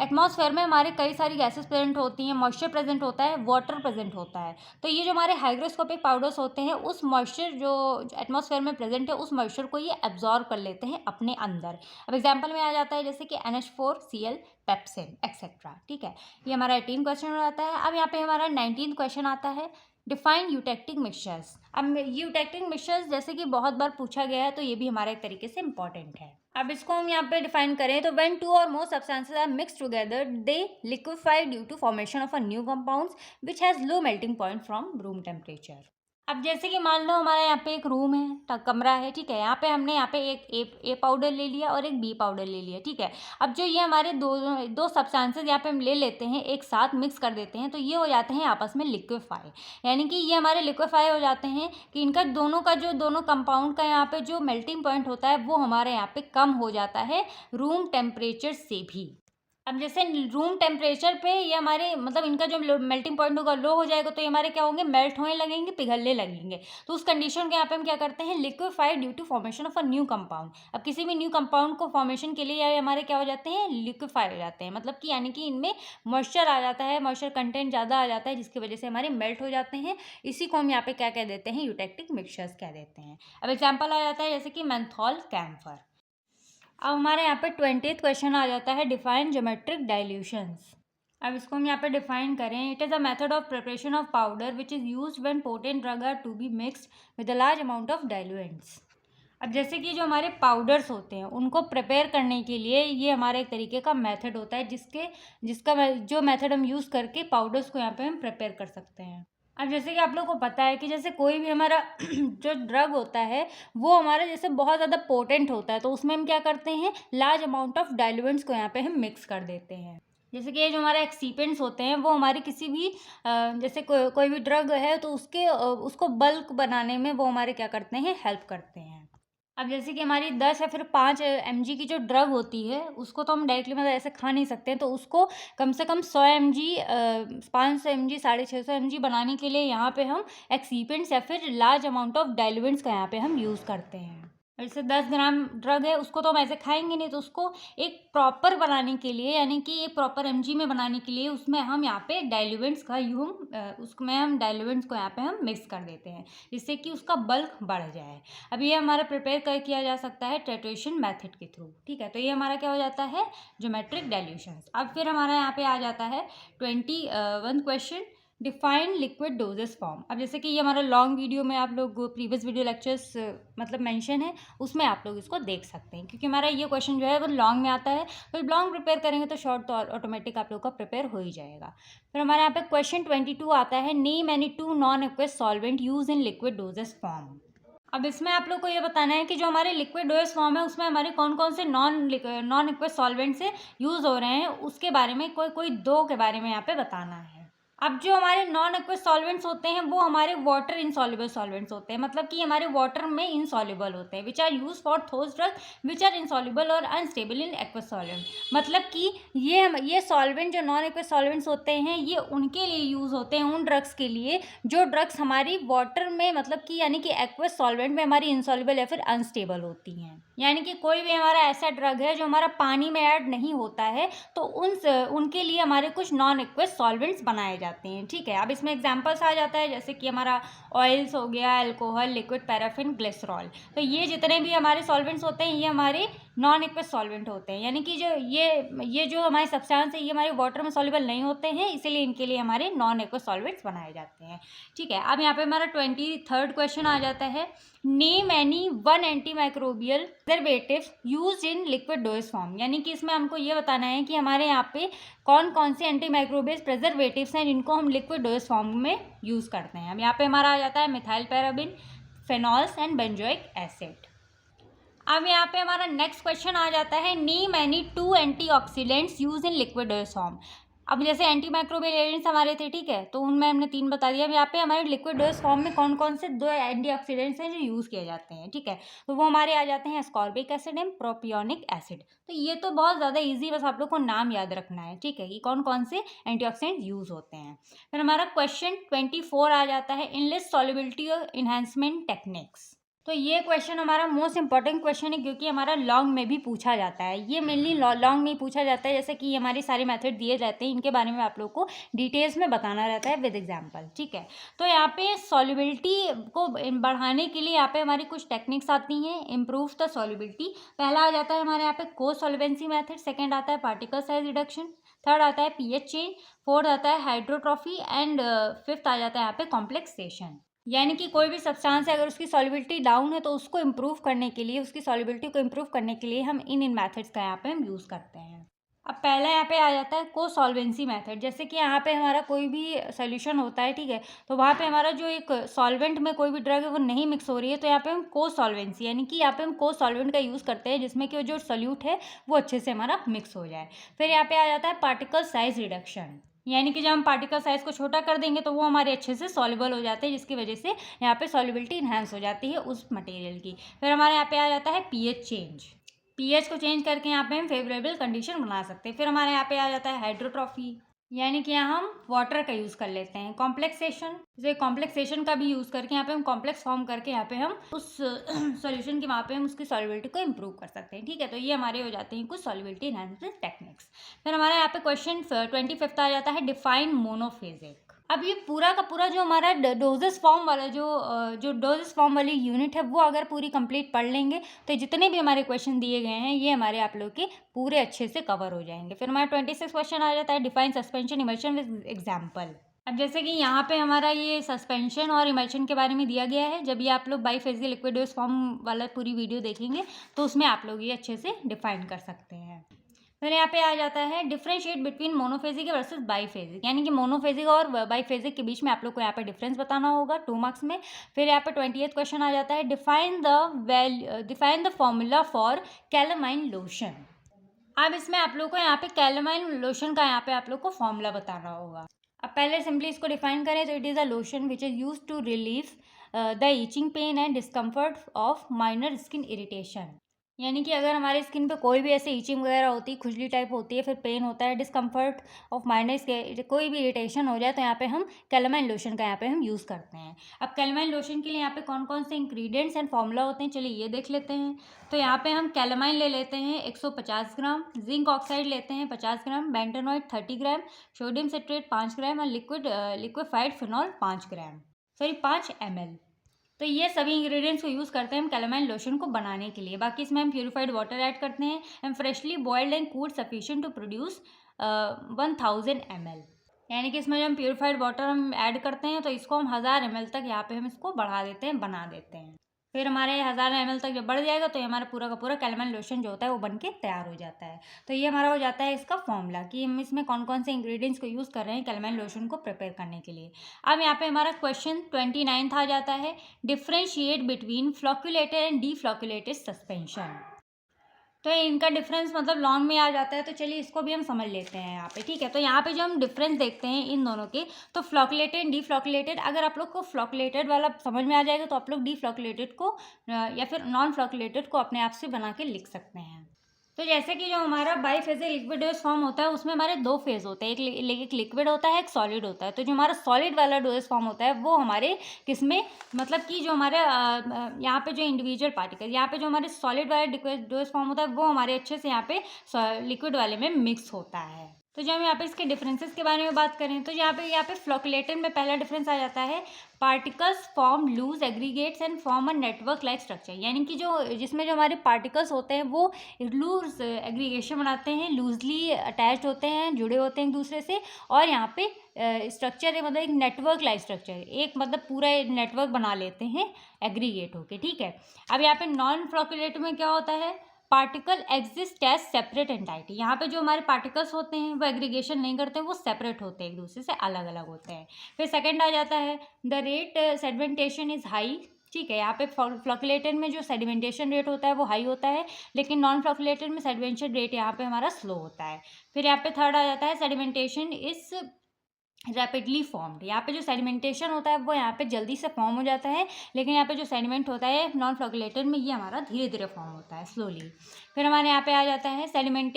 S1: एटमॉस्फेयर में हमारे कई सारी गैसेस प्रेजेंट होती हैं, मॉइस्चर प्रेजेंट होता है, वाटर प्रेजेंट होता है। तो ये जो हमारे हाइग्रोस्कोपिक पाउडर्स होते हैं उस मॉइस्चर जो एटमॉस्फेयर में प्रेजेंट है उस मॉइस्चर को ये एब्जॉर्ब कर लेते हैं अपने अंदर। अब एग्जाम्पल में आ जाता है जैसे कि NH4Cl, पेप्सिन एक्सेट्रा, ठीक है। ये हमारा 18 क्वेश्चन हो जाता है। अब यहाँ पे हमारा 19th क्वेश्चन आता है, डिफाइन यूटेक्टिक मिक्सचर्स। अब यूटेक्टिक मिक्सचर्स जैसे कि बहुत बार पूछा गया है तो ये भी हमारा एक तरीके से इंपॉर्टेंट है। अब इसको हम यहाँ पे डिफाइन करें तो व्हेन टू और more substances are mixed together they liquefy due to formation of a new compounds which has low melting point from room temperature. अब जैसे कि मान लो हमारे यहाँ पे एक रूम है, कमरा है, ठीक है, यहाँ पे हमने यहाँ पे एक ए पाउडर ले लिया और एक बी पाउडर ले लिया, ठीक है। अब जो ये हमारे दो सब्सटेंसेस यहाँ पे हम ले लेते हैं, एक साथ मिक्स कर देते हैं तो ये हो जाते हैं आपस में लिक्विफाई, यानी कि ये हमारे लिक्विफाई हो जाते हैं कि इनका दोनों कंपाउंड का यहाँ पे जो मेल्टिंग पॉइंट होता है वो हमारे यहाँ पे कम हो जाता है रूम टेम्परेचर से भी। अब जैसे रूम टेम्परेचर पे ये हमारे मतलब इनका जो मेल्टिंग पॉइंट होगा लो हो जाएगा तो ये हमारे क्या होंगे, मेल्ट होने लगेंगे, पिघलने लगेंगे। तो उस कंडीशन के यहाँ पे हम क्या करते हैं, liquefied due to formation of a new compound. अब किसी भी न्यू कंपाउंड को फॉर्मेशन के लिए ये हमारे क्या हो जाते हैं, लिक्विफाई हो जाते हैं, मतलब कि यानी कि इनमें मॉइस्चर आ जाता है, मॉइस्चर कंटेंट ज़्यादा आ जाता है जिसकी वजह से हमारे मेल्ट हो जाते हैं। इसी को हम यहाँ पे क्या कह देते हैं, यूटेक्टिक मिक्सचर्स कह देते हैं। अब एग्जाम्पल आ जाता है जैसे कि मेंथॉल, कैम्फर। अब हमारे यहाँ पे 20th क्वेश्चन आ जाता है, डिफाइन ज्योमेट्रिक डाइल्यूशंस। अब इसको हम यहाँ पे डिफाइन करें, it is a method of preparation of powder which is used when potent drug are to be mixed with a large amount of diluents. अब जैसे कि जो हमारे पाउडर्स होते हैं उनको प्रिपेयर करने के लिए ये हमारा एक तरीके का मेथड होता है जिसका जो मेथड हम यूज़ करके पाउडर्स को यहाँ पे हम प्रिपेयर कर सकते हैं। अब जैसे कि आप लोगों को पता है कि जैसे कोई भी हमारा जो ड्रग होता है वो हमारा जैसे बहुत ज़्यादा पोटेंट होता है तो उसमें हम क्या करते हैं, लार्ज अमाउंट ऑफ डाइल्यूएंट्स को यहाँ पे हम मिक्स कर देते हैं। जैसे कि ये जो हमारे एक्सिपेंट्स होते हैं वो हमारे किसी भी जैसे कोई भी ड्रग है तो उसको बल्क बनाने में वो हमारे क्या करते हैं, हेल्प करते हैं। अब जैसे कि हमारी 10 या फिर 5 mg की जो ड्रग होती है उसको तो हम डायरेक्टली मतलब ऐसे खा नहीं सकते हैं, तो उसको कम से कम 100 mg 500 mg 650 mg बनाने के लिए यहाँ पे हम एक्सीपेंट्स या फिर लार्ज अमाउंट ऑफ डाइल्यूएंट्स का यहाँ पे हम यूज़ करते हैं। जैसे 10 ग्राम ड्रग है उसको तो हम ऐसे खाएंगे नहीं, तो उसको एक प्रॉपर बनाने के लिए, यानी कि एक प्रॉपर एमजी में बनाने के लिए उसमें हम यहाँ पे डाइल्यूएंट्स का उसमें हम डाइल्यूएंट्स को यहाँ पे हम मिक्स कर देते हैं, जिससे कि उसका बल्क बढ़ जाए। अब ये हमारा प्रिपेयर कर किया जा सकता है टाइट्रेशन मेथड के थ्रू, ठीक है। तो ये हमारा क्या हो जाता है, ज्योमेट्रिक डाइल्यूशन। अब फिर हमारा यहाँ पे आ जाता है 21 question, define liquid dosage form. अब जैसे कि ये हमारा लॉन्ग वीडियो में आप लोग प्रीवियस वीडियो लेक्चर्स मतलब मेंशन है, उसमें आप लोग इसको देख सकते हैं, क्योंकि हमारा ये क्वेश्चन जो है वो लॉन्ग में आता है। तो लॉन्ग प्रिपेयर करेंगे तो शॉर्ट तो ऑटोमेटिक आप लोग का प्रिपेयर हो ही जाएगा। फिर हमारे यहाँ पे क्वेश्चन 22 आता है, name any 2 non aqueous solvent use in liquid dosage form. अब इसमें आप लोग को ये बताना है कि जो हमारे लिक्विड डोजेस फॉर्म है उसमें हमारे कौन कौन से नॉन एक्वस सॉल्वेंट से यूज़ हो रहे हैं, उसके बारे में कोई 2 के बारे में यहाँ पे बताना है। अब जो हमारे नॉन एक्वस सॉल्वेंट्स होते हैं वो हमारे वाटर इनसॉल्युबल सॉल्वेंट्स होते हैं, मतलब कि हमारे वाटर में इनसॉल्युबल होते हैं, which are use for those drug which are insoluble और अनस्टेबल इन एक्वस सॉल्वेंट। मतलब कि ये सॉल्वेंट जो नॉन एक्वस सॉल्वेंट्स होते हैं ये उनके लिए यूज़ होते हैं, उन ड्रग्स के लिए जो ड्रग्स हमारी वाटर में, मतलब कि यानी कि एक्वस सॉल्वेंट में हमारी इनसॉल्युबल या फिर अनस्टेबल होती हैं। यानी कि कोई भी हमारा ऐसा ड्रग है जो हमारा पानी में ऐड नहीं होता है, तो उनके लिए हमारे कुछ नॉन एक्वस सॉल्वेंट्स बनाए जाते हैं, ठीक है। अब इसमें एग्जांपल्स आ जाता है, जैसे कि हमारा ऑयल्स हो गया, अल्कोहल, लिक्विड पैराफिन, ग्लिसरॉल। तो ये जितने भी हमारे सॉल्वेंट्स होते हैं ये हमारे नॉन एक्वस सॉल्वेंट होते हैं, यानी कि जो ये जो हमारे सब्सटेंस है ये हमारे वाटर में सॉल्युबल नहीं होते हैं, इसीलिए इनके लिए हमारे नॉन एक्वस सॉल्वेंट्स बनाए जाते हैं, ठीक है। अब यहाँ पे हमारा 23rd क्वेश्चन आ जाता है, name any 1 anti microbial preservative use in liquid dose form. यानी कि इसमें हमको ये बताना है कि हमारे यहाँ पे कौन कौन से एंटी माइक्रोबियल प्रिजर्वेटिव्स हैं जिनको हम लिक्विड डोज फॉर्म में यूज़ करते हैं। अब यहाँ पे हमारा आ जाता है methyl paraben, phenols and benzoic acid. अब यहाँ पे हमारा नेक्स्ट क्वेश्चन आ जाता है, name any 2 antioxidants use in liquid dose form. अब जैसे एंटी माइक्रोबियल एजेंट्स हमारे थे, ठीक है, तो उनमें हमने 3 बता दिया। अब यहाँ पे हमारे लिक्विड डोज फॉर्म में कौन कौन से 2 एंटीऑक्सीडेंट्स हैं जो यूज़ किए जाते हैं, ठीक है। तो वो हमारे आ जाते हैं ascorbic acid and propionic acid. तो ये तो बहुत ज़्यादा ईजी, बस आप लोग को नाम याद रखना है, ठीक है, कि कौन कौन से एंटीऑक्सीडेंट यूज़ होते हैं। फिर हमारा क्वेश्चन 24 आ जाता है, इनलेस सॉल्युबिलिटी और इन्हांसमेंट टेक्निक्स। तो ये क्वेश्चन हमारा मोस्ट इंपॉर्टेंट क्वेश्चन है, क्योंकि हमारा लॉन्ग में भी पूछा जाता है। ये मेनली लॉन्ग में ही पूछा जाता है, जैसे कि हमारे सारे मेथड दिए जाते हैं, इनके बारे में आप लोग को डिटेल्स में बताना रहता है विद एग्जांपल, ठीक है। तो यहाँ पे सॉल्युबिलिटी को बढ़ाने के लिए यहाँ पे हमारी कुछ टेक्निक्स आती हैं, इम्प्रूव द सॉल्युबिलिटी। पहला आ जाता है हमारे यहाँ पे को सॉल्वेंसी मेथड, सेकेंड आता है पार्टिकल साइज रिडक्शन, थर्ड आता है पीएच चेंज, फोर्थ आता है हाइड्रोट्रॉफी एंड फिफ्थ आ जाता है यहाँ पे कॉम्प्लेक्सेशन। यानी कि कोई भी सब्सटेंस है अगर उसकी सॉल्युबिलिटी डाउन है तो उसको इम्प्रूव करने के लिए, उसकी सॉल्युबिलिटी को इम्प्रूव करने के लिए हम इन मेथड्स का यहाँ पे हम यूज़ करते हैं। अब पहला यहाँ पे आ जाता है को सॉल्वेंसी मेथड। जैसे कि यहाँ पे हमारा कोई भी सोल्यूशन होता है, ठीक है, तो वहाँ पे हमारा जो एक सॉल्वेंट में कोई भी ड्रग है वो नहीं मिक्स हो रही है, तो यहाँ पे हम को सॉल्वेंसी, यानी कि यहाँ पे हम को सॉल्वेंट का यूज़ करते हैं जिसमें कि जो सोल्यूट है वो अच्छे से हमारा मिक्स हो जाए। फिर यहाँ पे आ जाता है पार्टिकल साइज रिडक्शन, यानी कि जब हम पार्टिकल साइज़ को छोटा कर देंगे तो वो हमारे अच्छे से सॉल्युबल हो जाते हैं, जिसकी वजह से यहाँ पे सॉल्युबिलिटी इन्हांस हो जाती है उस मटेरियल की। फिर हमारे यहाँ पे आ जाता है पीएच चेंज, पीएच को चेंज करके यहाँ पे हम फेवरेबल कंडीशन बना सकते हैं। फिर हमारे यहाँ पे आ जाता है हाइड्रोट्रॉफी, यानी कि यहाँ हम वाटर का यूज़ कर लेते हैं। कॉम्प्लेक्सेशन, जैसे कॉम्प्लेक्सेशन का भी यूज़ करके यहाँ पे हम कॉम्प्लेक्स फॉर्म करके यहाँ पे हम उस सॉल्यूशन की वहाँ पे हम उसकी सॉल्युबिलिटी को इम्प्रूव कर सकते हैं, ठीक है। तो ये हमारे हो जाते हैं कुछ सॉल्युबिलिटी एनहांसमेंट टेक्निक्स। फिर हमारे यहाँ पे क्वेश्चन 25 आ जाता है, डिफाइन मोनोफेजिक। अब ये पूरा का पूरा जो हमारा डोजेस फॉर्म वाला जो डोजेस फॉर्म वाली यूनिट है वो अगर पूरी कंप्लीट पढ़ लेंगे तो जितने भी हमारे क्वेश्चन दिए गए हैं ये हमारे आप लोग के पूरे अच्छे से कवर हो जाएंगे। फिर हमारा 26 क्वेश्चन आ जाता है, define suspension emulsion with example. अब जैसे कि यहाँ पे हमारा ये सस्पेंशन और इमल्शन के बारे में दिया गया है। जब ये आप लोग बाईफेजिकल लिक्विड डोज फॉर्म वाला पूरी वीडियो देखेंगे तो उसमें आप लोग ये अच्छे से डिफाइन कर सकते हैं। फिर यहाँ पे आ जाता है differentiate between monophasic versus biphasic, यानी कि मोनोफेजिक और बाईफेजिक के बीच में आप लोग को यहाँ पे डिफरेंस बताना होगा 2 मार्क्स में। फिर यहाँ पे 28th क्वेश्चन आ जाता है, define the formula for calamine lotion. अब इसमें आप लोग को यहाँ पे कैलामाइन लोशन का यहाँ पे आप लोग को फॉर्मूला बताना होगा। अब पहले सिंपली इसको डिफाइन करें तो it is a lotion which is use to relieve the itching pain and discomfort of minor skin irritation. यानी कि अगर हमारी स्किन पे कोई भी ऐसे इचिंग वगैरह होती है, खुजली टाइप होती है, फिर पेन होता है, डिस्कम्फर्ट ऑफ माइनस के कोई भी इरिटेशन हो जाए, तो यहाँ पे हम कैलामाइन लोशन का यहाँ पे हम यूज़ करते हैं। अब कैलामाइन लोशन के लिए यहाँ पे कौन कौन से इंग्रेडिएंट्स एंड फॉर्मूला होते हैं, चलिए ये देख लेते हैं। तो यहाँ पे हम कैलामाइन ले लेते हैं 150 ग्राम, जिंक ऑक्साइड लेते हैं 50 ग्राम, बेंटोनॉइड 30 ग्राम, सोडियम सिट्रेट 5 ग्राम और लिक्विफाइड फिनॉल 5 ग्राम, सॉरी 5 ml। तो ये सभी इंग्रेडिएंट्स को यूज़ करते हैं हम कैलामाइन लोशन को बनाने के लिए। बाकी इसमें हम प्यूरिफाइड वाटर ऐड करते हैं and freshly boiled and cooled sufficient to produce 1000 ml। यानी कि इसमें जो हम प्यूरिफाइड वाटर हम ऐड करते हैं तो इसको हम 1000 ml तक यहाँ पे हम इसको बढ़ा देते हैं, बना देते हैं। फिर हमारे 1000 ml तक जब बढ़ जाएगा तो ये हमारा पूरा का पूरा कैलामाइन लोशन जो होता है वो बन के तैयार हो जाता है। तो ये हमारा हो जाता है इसका फॉर्मूला कि हम इसमें कौन कौन से इंग्रेडिएंट्स को यूज़ कर रहे हैं कैलामाइन लोशन को प्रिपेयर करने के लिए। अब यहाँ पे हमारा क्वेश्चन 29 आ जाता है, differentiate between flocculated and deflocculated suspension. तो इनका डिफरेंस मतलब लॉन्ग में आ जाता है, तो चलिए इसको भी हम समझ लेते हैं यहाँ पे, ठीक है। तो यहाँ पे जो हम डिफरेंस देखते हैं इन दोनों के, तो फ्लॉकुलेटेड डीफ्लॉकुलेटेड, अगर आप लोग को फ्लॉकुलेटेड वाला समझ में आ जाएगा तो आप लोग डीफ्लॉकुलेटेड को या फिर नॉन फ्लॉकुलेटेड को अपने आप से बना के लिख सकते हैं। तो जैसे कि जो हमारा बाईफेज़ल लिक्विड डोज फॉर्म होता है उसमें हमारे दो फेज़ होते हैं, एक लिक्विड होता है, एक सॉलिड होता है। तो जो हमारा सॉलिड वाला डोज फॉर्म होता है वो हमारे किसमें, मतलब कि जो हमारे यहाँ पे जो इंडिविजुअल पार्टिकल, यहाँ पे जो हमारे सॉलिड वाला डोज फॉर्म होता है वो हमारे अच्छे से यहाँ पे लिक्विड वाले में मिक्स होता है। तो जब हम यहाँ पे इसके डिफरेंसेस के बारे में बात करें तो यहाँ पे फ्लॉकुलेटेड में पहला डिफरेंस आ जाता है, particles form loose aggregates and form a network like structure. यानी कि जो जिसमें जो हमारे पार्टिकल्स होते हैं वो लूज एग्रीगेशन बनाते हैं, लूजली अटैच्ड होते हैं, जुड़े होते हैं एक दूसरे से, और यहाँ पे स्ट्रक्चर है मतलब एक नेटवर्क लाइक स्ट्रक्चर, एक मतलब पूरा नेटवर्क बना लेते हैं एग्रीगेट होके, ठीक है। अब यहाँ पे नॉन फ्लॉकुलेटेड में क्या होता है, particle exist as separate entity. यहाँ पे जो हमारे पार्टिकल्स होते हैं वो एग्रीगेशन नहीं करते, वो सेपरेट होते हैं, एक दूसरे से अलग अलग होते हैं। फिर सेकंड आ जाता है, the rate sedimentation is high, ठीक है। यहाँ पे फ्लॉकुलेटेड में जो सेडिमेंटेशन रेट होता है वो हाई होता है, लेकिन नॉन फ्लॉकुलेटेड में सेडिमेंटेशन रेट यहाँ पे हमारा स्लो होता है। फिर यहाँ पे थर्ड आ जाता है, सेडिमेंटेशन इज रैपिडली फॉर्म्ड। यहाँ पे जो सेडिमेंटेशन होता है वो यहाँ पे जल्दी से फॉर्म हो जाता है, लेकिन यहाँ पे जो सेडिमेंट होता है नॉन फ्लॉकुलेटेड में ये हमारा धीरे धीरे फॉर्म होता है, स्लोली। फिर हमारे यहाँ पे आ जाता है, सेडिमेंट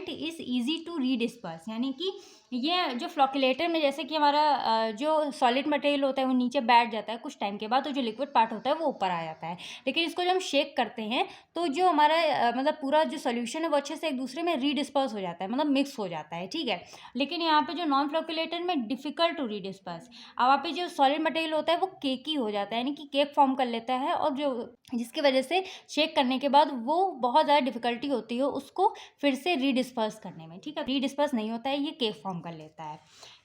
S1: इज़ ईजी टू रीडिस्पर्स। यानी कि ये जो फ्लॉकुलेटेड में जैसे कि हमारा जो सॉलिड मटेरियल होता है वो नीचे बैठ जाता है कुछ टाइम के बाद, तो जो लिक्विड पार्ट होता है वो ऊपर आ जाता है। लेकिन इसको जब हम शेक करते हैं तो जो हमारा मतलब पूरा जो सोल्यूशन है वो अच्छे से एक दूसरे में रीडिस्पर्स हो जाता है, मतलब मिक्स हो जाता है, ठीक है। लेकिन यहाँ पे जो नॉन फ्लॉकुलेटेड में डिफ़िकल्ट टू रीडिस्पर्स। अब यहाँ पे जो सॉलिड मटेरियल होता है वो केकी हो जाता है, यानी कि केक फॉर्म कर लेता है, और जो जिसकी वजह से शेक करने के बाद वो बहुत ज़्यादा डिफ़िकल्टी होती है उसको फिर से रीडिस्पर्स करने में, ठीक है। रीडिस्पर्स नहीं होता है, ये केक फॉर्म कर लेता है।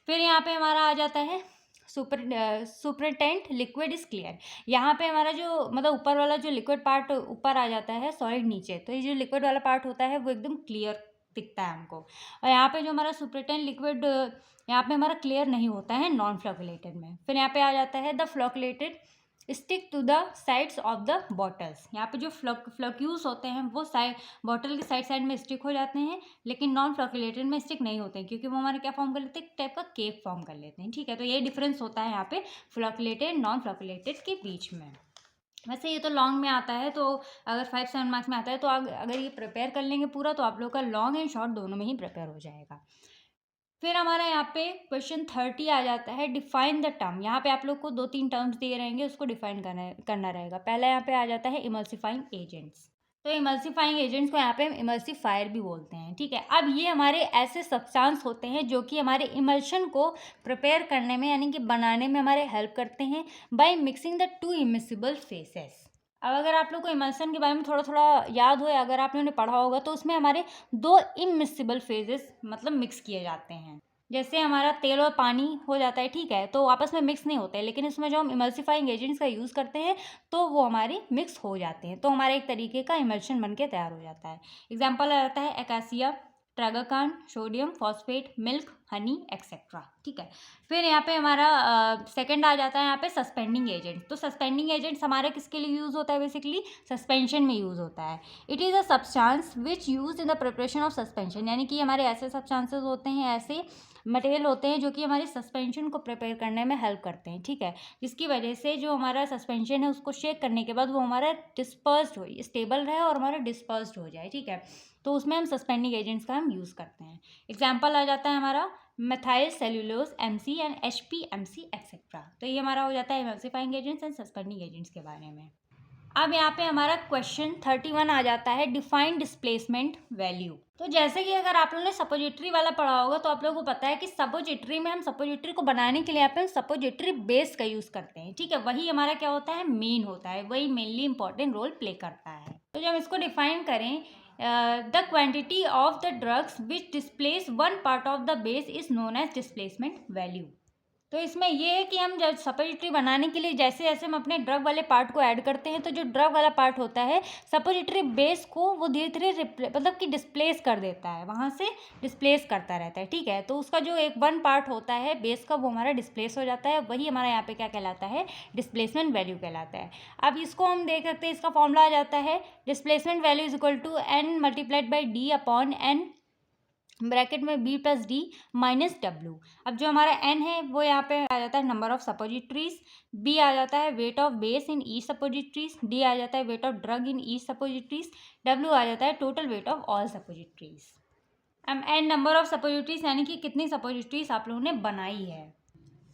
S1: फिर यहाँ पे हमारा आ जाता है, सुपरटेंट लिक्विड इज क्लियर। यहाँ पे हमारा जो मतलब ऊपर वाला जो लिक्विड पार्ट ऊपर आ जाता है, सॉलिड नीचे, तो ये जो लिक्विड वाला पार्ट होता है वो एकदम क्लियर दिखता है हमको। और यहाँ पे जो हमारा सुपरटेंट लिक्विड यहाँ पे हमारा क्लियर नहीं होता है नॉन फ्लॉकुलेटेड में। फिर यहाँ पे आ जाता है, the flocculated stick to the sides of the bottles. यहाँ पे जो फ्लॉक्यूल्स होते हैं वो बॉटल के साइड में स्टिक हो जाते हैं, लेकिन नॉन फ्लॉकुलेटेड में स्टिक नहीं होते हैं, क्योंकि वो हमारे क्या फॉर्म कर लेते हैं, एक टाइप का केक फॉर्म कर लेते हैं, ठीक है। तो ये डिफरेंस होता है यहाँ पे फ्लॉकुलेटेड नॉन फ्लॉकुलेटेड के बीच में। वैसे ये तो लॉन्ग में आता है, तो अगर 5-7 मार्क्स में आता है तो अगर ये प्रिपेयर कर लेंगे पूरा तो आप लोग का लॉन्ग एंड शॉर्ट दोनों में ही प्रिपेयर हो जाएगा। फिर हमारा यहाँ पे क्वेश्चन 30 आ जाता है, डिफाइन द टर्म। यहाँ पे आप लोग को 2-3 टर्म्स दिए रहेंगे, उसको डिफाइन करना रहेगा। पहला यहाँ पे आ जाता है इमल्सिफाइंग एजेंट्स। तो इमल्सिफाइंग एजेंट्स को यहाँ पे हम इमल्सिफायर भी बोलते हैं, ठीक है। अब ये हमारे ऐसे सब्सटेंस होते हैं जो कि हमारे इमल्शन को प्रिपेयर करने में यानी कि बनाने में हमारे हेल्प करते हैं by mixing the two immiscible faces. अब अगर आप लोग को इमल्सन के बारे में थोड़ा थोड़ा याद हो, अगर आपने उन्हें पढ़ा होगा, तो उसमें हमारे 2 इमिसिबल फेजेस मतलब मिक्स किए जाते हैं। जैसे हमारा तेल और पानी हो जाता है, ठीक है, तो आपस में मिक्स नहीं होते, लेकिन इसमें जो हम इमल्सिफाइंग एजेंट्स का यूज़ करते हैं तो वो हमारे मिक्स हो जाते हैं, तो हमारा एक तरीके का इमल्शन बन के तैयार हो जाता है। एग्जाम्पल आ जाता है acacia, tragacanth, sodium phosphate, milk, honey etcetera. ठीक है, फिर यहाँ पे हमारा सेकंड आ जाता है यहाँ पे सस्पेंडिंग एजेंट। तो सस्पेंडिंग एजेंट्स हमारे किसके लिए यूज़ होता है, बेसिकली सस्पेंशन में यूज़ होता है। It is a substance which use in the preparation of suspension, यानी कि हमारे ऐसे सब्सटेंसेस होते हैं, ऐसे मटेरियल होते हैं जो कि हमारे सस्पेंशन को प्रिपेयर करने में हेल्प करते हैं। ठीक है, जिसकी वजह से जो हमारा सस्पेंशन है उसको शेक करने के बाद वो हमारा डिस्पर्स्ड हो, स्टेबल रहे और हमारा डिस्पर्स्ड हो जाए। ठीक है, तो उसमें हम सस्पेंडिंग एजेंट्स का हम यूज़ करते हैं। एग्जाम्पल आ जाता है हमारा methyl cellulose MC and HPMC etcetera. तो ये हमारा हो जाता है emulsifying agents and suspending agents के बारे में। अब यहाँ पे हमारा क्वेश्चन 31 आ जाता है, डिफाइन डिस्प्लेसमेंट वैल्यू। तो जैसे कि अगर आप लोगों ने सपोजिटरी वाला पढ़ा होगा तो आप लोगों को पता है कि सपोजिटरी में हम सपोजिटरी को बनाने के लिए यहाँ पे सपोजिटरी बेस का यूज़ करते हैं। ठीक है, वही हमारा क्या होता है, मेन होता है, वही मेनली इंपॉर्टेंट रोल प्ले करता है। तो जब हम इसको डिफाइन करें, the quantity of the drugs which displace one part of the base is known as displacement value. तो इसमें ये है कि हम जब सपोजिटरी बनाने के लिए जैसे जैसे हम अपने ड्रग वाले पार्ट को ऐड करते हैं तो जो ड्रग वाला पार्ट होता है सपोजिटरी बेस को वो धीरे धीरे मतलब कि डिस्प्लेस कर देता है, वहाँ से डिस्प्लेस करता रहता है। ठीक है, तो उसका जो एक वन पार्ट होता है बेस का वो हमारा डिस्प्लेस हो जाता है, वही हमारा यहाँ पे क्या कहलाता है, डिस्प्लेसमेंट वैल्यू कहलाता है। अब इसको हम देख सकते हैं, इसका फॉर्मूला आ जाता है displacement value is equal to n multiplied by d upon n bracket में B plus D minus W। अब जो हमारा N है वो यहाँ पे आ जाता है नंबर ऑफ सपोजिटरीज, B आ जाता है weight of base in each suppositories, D आ जाता है weight of drug in each suppositories, W आ जाता है total weight of all suppositories. अब N नंबर ऑफ सपोजिटरीज यानी कि कितनी सपोजिटरीज आप लोगों ने बनाई है।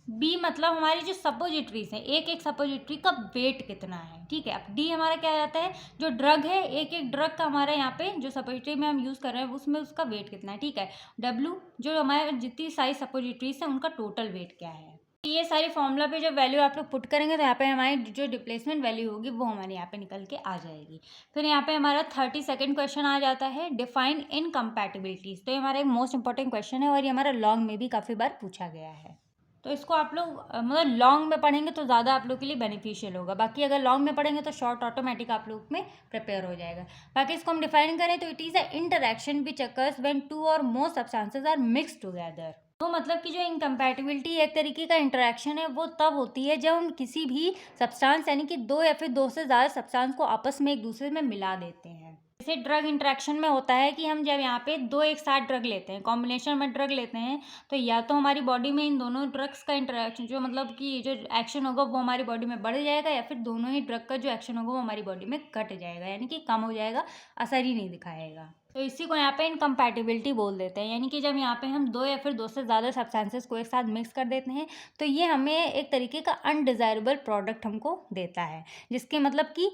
S1: B मतलब हमारी जो सपोजिटरीज है, एक एक सपोजिटरी का वेट कितना है। ठीक है, अब D हमारा क्या आ जाता है, जो ड्रग है, एक एक ड्रग का हमारा यहाँ पे जो सपोजिटरी में हम यूज़ कर रहे हैं उसमें उसका वेट कितना है। ठीक है, W जो हमारे जितनी सारी सपोजिटरीज है उनका टोटल वेट क्या है। ये सारी फॉर्मूला पे जो वैल्यू आप लोग पुट करेंगे तो यहाँ पे हमारी जो डिप्लेसमेंट वैल्यू होगी वो हमारे यहाँ पे निकल के आ जाएगी। फिर यहाँ पे हमारा 32nd क्वेश्चन आ जाता है, डिफाइन इनकम्पैटिबिलिटीज। तो ये हमारा एक मोस्ट इंपॉर्टेंट क्वेश्चन है और ये हमारा लॉन्ग में भी काफ़ी बार पूछा गया है। तो इसको आप लोग मतलब लॉन्ग में पढ़ेंगे तो ज़्यादा आप लोग के लिए बेनिफिशियल होगा, बाकी अगर लॉन्ग में पढ़ेंगे तो शॉर्ट ऑटोमेटिक आप लोग में प्रिपेयर हो जाएगा। बाकी इसको हम डिफाइन करें तो it is a interaction which occurs when two और more substances are mixed together. तो मतलब कि जो इनकम्पैटिबिलिटी एक तरीके का इंटरेक्शन है वो तब होती है जब हम किसी भी सब्सटेंस यानी कि दो या फिर दो से ज़्यादा सब्सटेंस को आपस में एक दूसरे में मिला देते हैं। जैसे ड्रग इंटरेक्शन में होता है कि हम जब यहाँ पे दो एक साथ ड्रग लेते हैं, कॉम्बिनेशन में ड्रग लेते हैं, तो या तो हमारी बॉडी में इन दोनों ड्रग्स का इंटरेक्शन जो मतलब कि जो एक्शन होगा वो हमारी बॉडी में बढ़ जाएगा, या फिर दोनों ही ड्रग का जो एक्शन होगा वो हमारी बॉडी में घट जाएगा, यानी कि कम हो जाएगा, असर ही नहीं दिखाएगा। तो इसी को यहाँ पे इनकम्पैटिबिलिटी बोल देते हैं, यानी कि जब यहाँ पे हम दो या फिर दो से ज़्यादा सब्सटेंसेस को एक साथ मिक्स कर देते हैं तो ये हमें एक तरीके का अनडिज़ायरेबल प्रोडक्ट हमको देता है, जिसके मतलब कि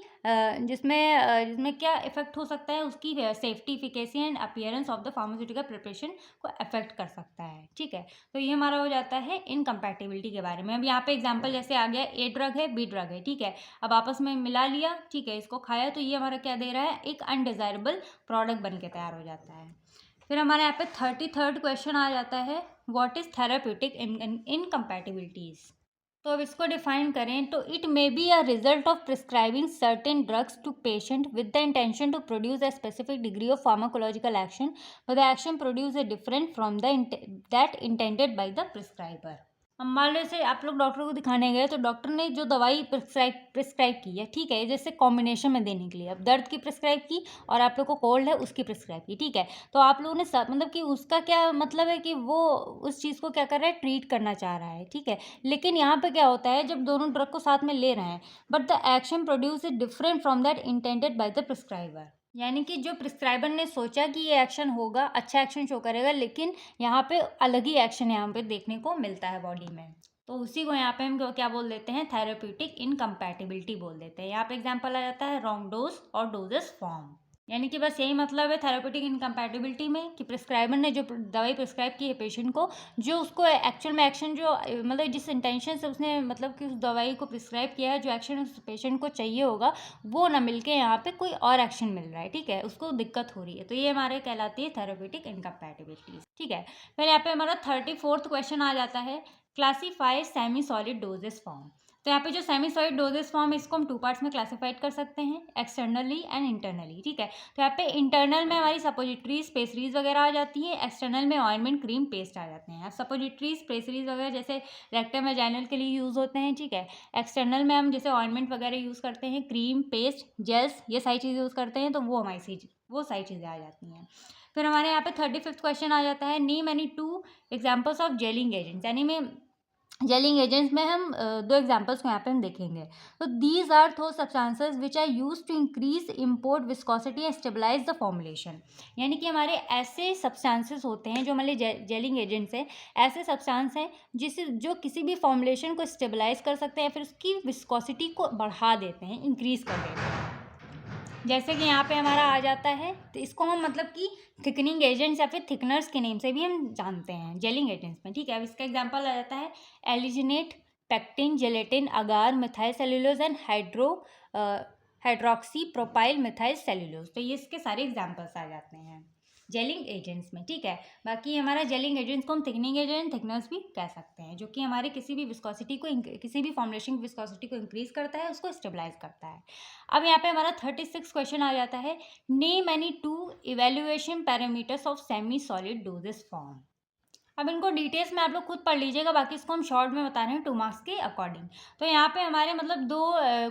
S1: जिसमें क्या इफेक्ट हो सकता है, उसकी safety, efficacy and appearance of the pharmaceutical preparation को अफेक्ट कर सकता है। ठीक है, तो ये हमारा हो जाता है इनकम्पैटिबिलिटी के बारे में। अब यहाँ पे एग्जांपल जैसे आ गया, A ड्रग है B ड्रग है, ठीक है, अब आपस में मिला लिया, ठीक है, इसको खाया तो ये हमारा क्या दे रहा है, एक अनडिज़ायरेबल प्रोडक्ट बन के तैयार हो जाता है। फिर हमारे यहाँ पे 33rd क्वेश्चन आ जाता है, व्हाट इज़ थेराप्यूटिक इनकम्पैटिबिलिटीज़। तो अब इसको डिफाइन करें तो it may be a result of prescribing certain drugs to patient with the intention to produce a specific degree of pharmacological action, but the action produce a different from that intended by the prescriber. अब मान लो से आप लोग doctor को दिखाने गए तो doctor ने जो दवाई प्रिस्क्राइब की है, ठीक है, जैसे कॉम्बिनेशन में देने के लिए, अब दर्द की प्रिस्क्राइब की और आप लोग को कोल्ड है उसकी प्रिस्क्राइब की, ठीक है, तो आप लोगों ने मतलब कि उसका क्या मतलब है कि वो उस चीज़ को क्या कर रहा है, ट्रीट करना चाह रहा है, ठीक है। लेकिन यहाँ पे क्या होता है, जब दोनों ड्रग को साथ में ले रहे हैं but the action produce is different from that intended by the prescriber, यानी कि जो प्रिस्क्राइबर ने सोचा कि ये एक्शन होगा, अच्छा एक्शन शो करेगा, लेकिन यहाँ पे अलग ही एक्शन यहाँ पे देखने को मिलता है बॉडी में, तो उसी को यहाँ पे हम क्या बोल देते हैं, थेरेप्यूटिक इनकम्पैटिबिलिटी बोल देते हैं। यहाँ पे एग्जांपल आ जाता है रॉन्ग डोज और डोजेस फॉर्म, यानी कि बस यही मतलब है थेरेप्यूटिक इनकम्पैटिबिलिटी में कि प्रिस्क्राइबर ने जो दवाई प्रिस्क्राइब की है पेशेंट को, जो उसको एक्चुअल में एक्शन जो मतलब जिस इंटेंशन से उसने मतलब कि उस दवाई को प्रिस्क्राइब किया है, जो एक्शन उस पेशेंट को चाहिए होगा वो ना मिल के यहाँ पे कोई और एक्शन मिल रहा है, ठीक है, उसको दिक्कत हो रही है, तो ये हमारे कहलाती है थेरेप्यूटिक इनकम्पैटिबिलिटी, ठीक है। फिर यहाँ पे हमारा 34th क्वेश्चन आ जाता है, classify semi solid doses form. तो यहाँ पे जो सेमीसॉलिड डोजेस फॉर्म, इसको हम 2 पार्ट्स में क्लासिफाइड कर सकते हैं, एक्सटर्नली एंड इंटरनली, ठीक है। तो यहाँ पे इंटरनल में हमारी सपोजिटरीज, पेस्ट्रीज वगैरह आ जाती है, एक्सटर्नल में ऑइंटमेंट, क्रीम, पेस्ट आ जाते हैं। सपोजिटरीज, पेस्ट्रीज वगैरह जैसे रेक्टम वैजाइनल के लिए यूज़ होते हैं, ठीक है। एक्सटर्नल में हम जैसे ऑइंटमेंट वगैरह यूज़ करते हैं, क्रीम, पेस्ट, जेल्स, ये सारी चीज़ें यूज़ करते हैं, तो वो सारी चीज़ें आ जाती हैं। फिर हमारे यहाँ पे 35th क्वेश्चन आ जाता है, name any 2 examples of gelling agents, यानी में जेलिंग एजेंट्स में हम 2 एग्जांपल्स को यहाँ पे हम देखेंगे। तो these are those substances which are used to increase import viscosity and stabilise the formulation, यानी कि हमारे ऐसे सब्सटेंसेस होते हैं जो हमारे जेलिंग एजेंट्स हैं, ऐसे सब्सटेंस हैं जो किसी भी फॉर्मुलेशन को स्टेबलाइज कर सकते हैं, फिर उसकी विस्कोसिटी को बढ़ा देते हैं, इंक्रीज कर देते हैं। जैसे कि यहाँ पे हमारा आ जाता है, तो इसको हम मतलब कि थिकनिंग एजेंट्स या फिर थिकनर्स के नेम से भी हम जानते हैं जेलिंग एजेंट्स में, ठीक है। अब इसका एग्जांपल आ जाता है alginate, pectin, gelatin, agar, methyl cellulose and hydroxy propyl methyl cellulose. तो ये इसके सारे एग्जांपल्स आ जाते हैं जेलिंग एजेंट्स में, ठीक है। बाकी हमारा जेलिंग एजेंट्स को हम थिकनिंग एजेंट, थिकनर्स भी कह सकते हैं, जो कि हमारे किसी भी विस्कोसिटी को, किसी भी फॉर्मुलेशन की विस्कोसिटी को इंक्रीज करता है, उसको स्टेबलाइज करता है। अब यहाँ पे हमारा 36 क्वेश्चन आ जाता है, name any 2 evaluation parameters of semi solid doses form. अब इनको डिटेल्स में आप लोग खुद पढ़ लीजिएगा, बाकी इसको हम शॉर्ट में बता रहे हैं 2 मार्क्स के अकॉर्डिंग। तो यहाँ पे हमारे मतलब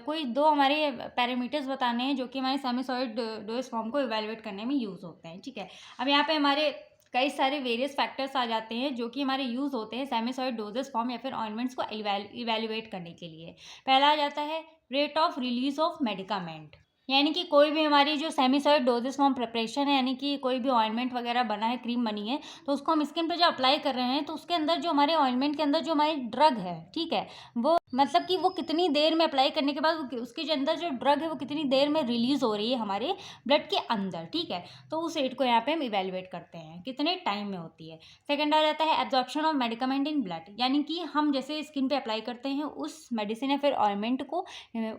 S1: कोई दो हमारे पैरामीटर्स बताने हैं जो कि हमारे सेमी सॉलिड डोज फॉर्म को इवेलुएट करने में यूज़ होते हैं, ठीक है। अब यहाँ पे हमारे कई सारे वेरियस फैक्टर्स आ जाते हैं जो कि हमारे यूज़ होते हैं सेमी सॉलिड डोजेस फॉर्म या फिर ऑइंटमेंट्स को इवेल्युएट करने के लिए। पहला आ जाता है rate of release of medicament, यानी कि कोई भी हमारी जो semi solid doses form preparation है, यानी कि कोई भी ऑइंटमेंट वगैरह बना है, क्रीम बनी है, तो उसको हम स्किन पे जो अप्लाई कर रहे हैं, तो उसके अंदर जो हमारे ऑइंटमेंट के अंदर जो हमारी ड्रग है, ठीक है, वो मतलब कि वो कितनी देर में अप्लाई करने के बाद उसके जो अंदर जो ड्रग है वो कितनी देर में रिलीज हो रही है हमारे ब्लड के अंदर, ठीक है। तो उस रेट को यहाँ पे हम इवेलुएट करते हैं कितने टाइम में होती है। सेकंड आ जाता है absorption of medicament in blood, यानी कि हम जैसे स्किन पे अप्लाई करते हैं उस मेडिसिन या फिर ऑइंटमेंट को,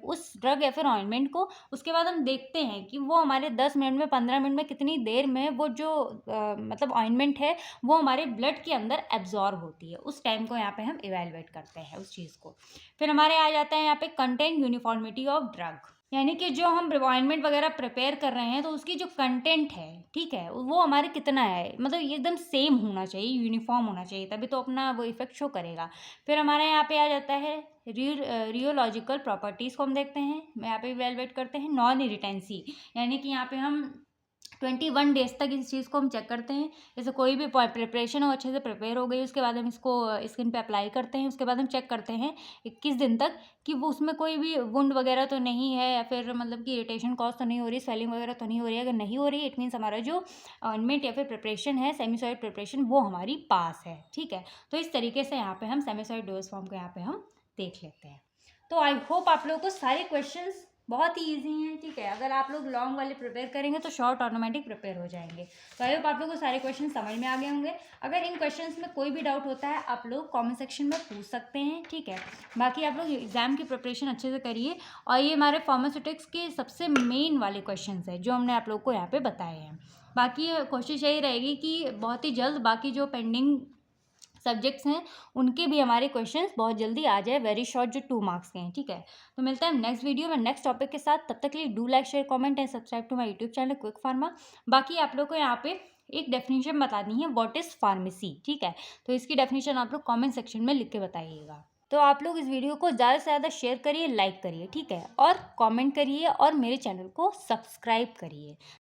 S1: उस ड्रग या फिर ऑइंटमेंट को, उसके बाद हम देखते हैं कि वो हमारे 10 मिनट में, 15 मिनट में, कितनी देर में वो जो मतलब ऑइंटमेंट है वो हमारे ब्लड के अंदर एब्जॉर्ब होती है। उस टाइम को यहाँ पे हम इवेलुएट करते हैं उस चीज़ को। फिर हमारे आ जाता है यहाँ पे कंटेंट यूनिफॉर्मिटी ऑफ ड्रग, यानी कि जो हम ऑइंटमेंट वगैरह प्रिपेयर कर रहे हैं तो उसकी जो कंटेंट है, ठीक है, वो हमारे कितना है, मतलब एकदम सेम होना चाहिए, यूनिफॉर्म होना चाहिए, तभी तो अपना वो इफेक्ट शो करेगा। फिर हमारे यहाँ पे आ जाता है रियोलॉजिकल प्रॉपर्टीज़ को हम देखते हैं, यहाँ पे इवेलुएट करते हैं। नॉन इरिटेंसी, यानी कि यहाँ पे हम 21 डेज तक इस चीज़ को हम चेक करते हैं, जैसे कोई भी प्रिपरेशन हो अच्छे से प्रिपेयर हो गई, उसके बाद हम इसको स्किन पे अप्लाई करते हैं, उसके बाद हम चेक करते हैं 21 दिन तक कि वो उसमें कोई भी वुंड वगैरह तो नहीं है, या फिर मतलब कि इरिटेशन कॉज तो नहीं हो रही, स्वेलिंग वगैरह तो नहीं हो रही है। अगर नहीं हो रही है, इट मीन्स हमारा जो ऑइंटमेंट या फिर प्रिपरेशन है, सेमी सॉलिड प्रिपरेशन, वो हमारी पास है, ठीक है। तो इस तरीके से यहाँ पे हम सेमी सॉलिड डोज फॉर्म को यहाँ पे हम देख लेते हैं। तो आई होप आप लोगों को सारे क्वेश्चंस बहुत ही ईजी हैं, ठीक है। अगर आप लोग लॉन्ग वाले प्रिपेयर करेंगे तो शॉर्ट ऑटोमेटिक प्रिपेयर हो जाएंगे। तो आई होप आप लोगों को सारे क्वेश्चन समझ में आ गए होंगे। अगर इन क्वेश्चंस में कोई भी डाउट होता है आप लोग कमेंट सेक्शन में पूछ सकते हैं, ठीक है। बाकी आप लोग एग्जाम की प्रिपरेशन अच्छे से करिए, और ये हमारे फार्मास्यूटिक्स के सबसे मेन वाले क्वेश्चन है जो हमने आप लोग को यहाँ पर बताए हैं। बाकी कोशिश यही रहेगी कि बहुत ही जल्द बाकी जो पेंडिंग सब्जेक्ट्स हैं उनके भी हमारे क्वेश्चंस बहुत जल्दी आ जाए, वेरी शॉर्ट जो 2 मार्क्स के हैं, ठीक है। तो मिलते हैं नेक्स्ट वीडियो में नेक्स्ट टॉपिक के साथ। तब तक के लिए do like, share, comment and subscribe to my YouTube channel Quick Pharma. बाकी आप लोग को यहाँ पे एक डेफिनेशन बतानी है, व्हाट इज़ फार्मेसी, ठीक है। तो इसकी डेफिनेशन आप लोग कॉमेंट सेक्शन में लिख के बताइएगा। तो आप लोग इस वीडियो को ज़्यादा से ज़्यादा शेयर करिए, लाइक करिए, ठीक है, और कॉमेंट करिए, और मेरे चैनल को सब्सक्राइब करिए।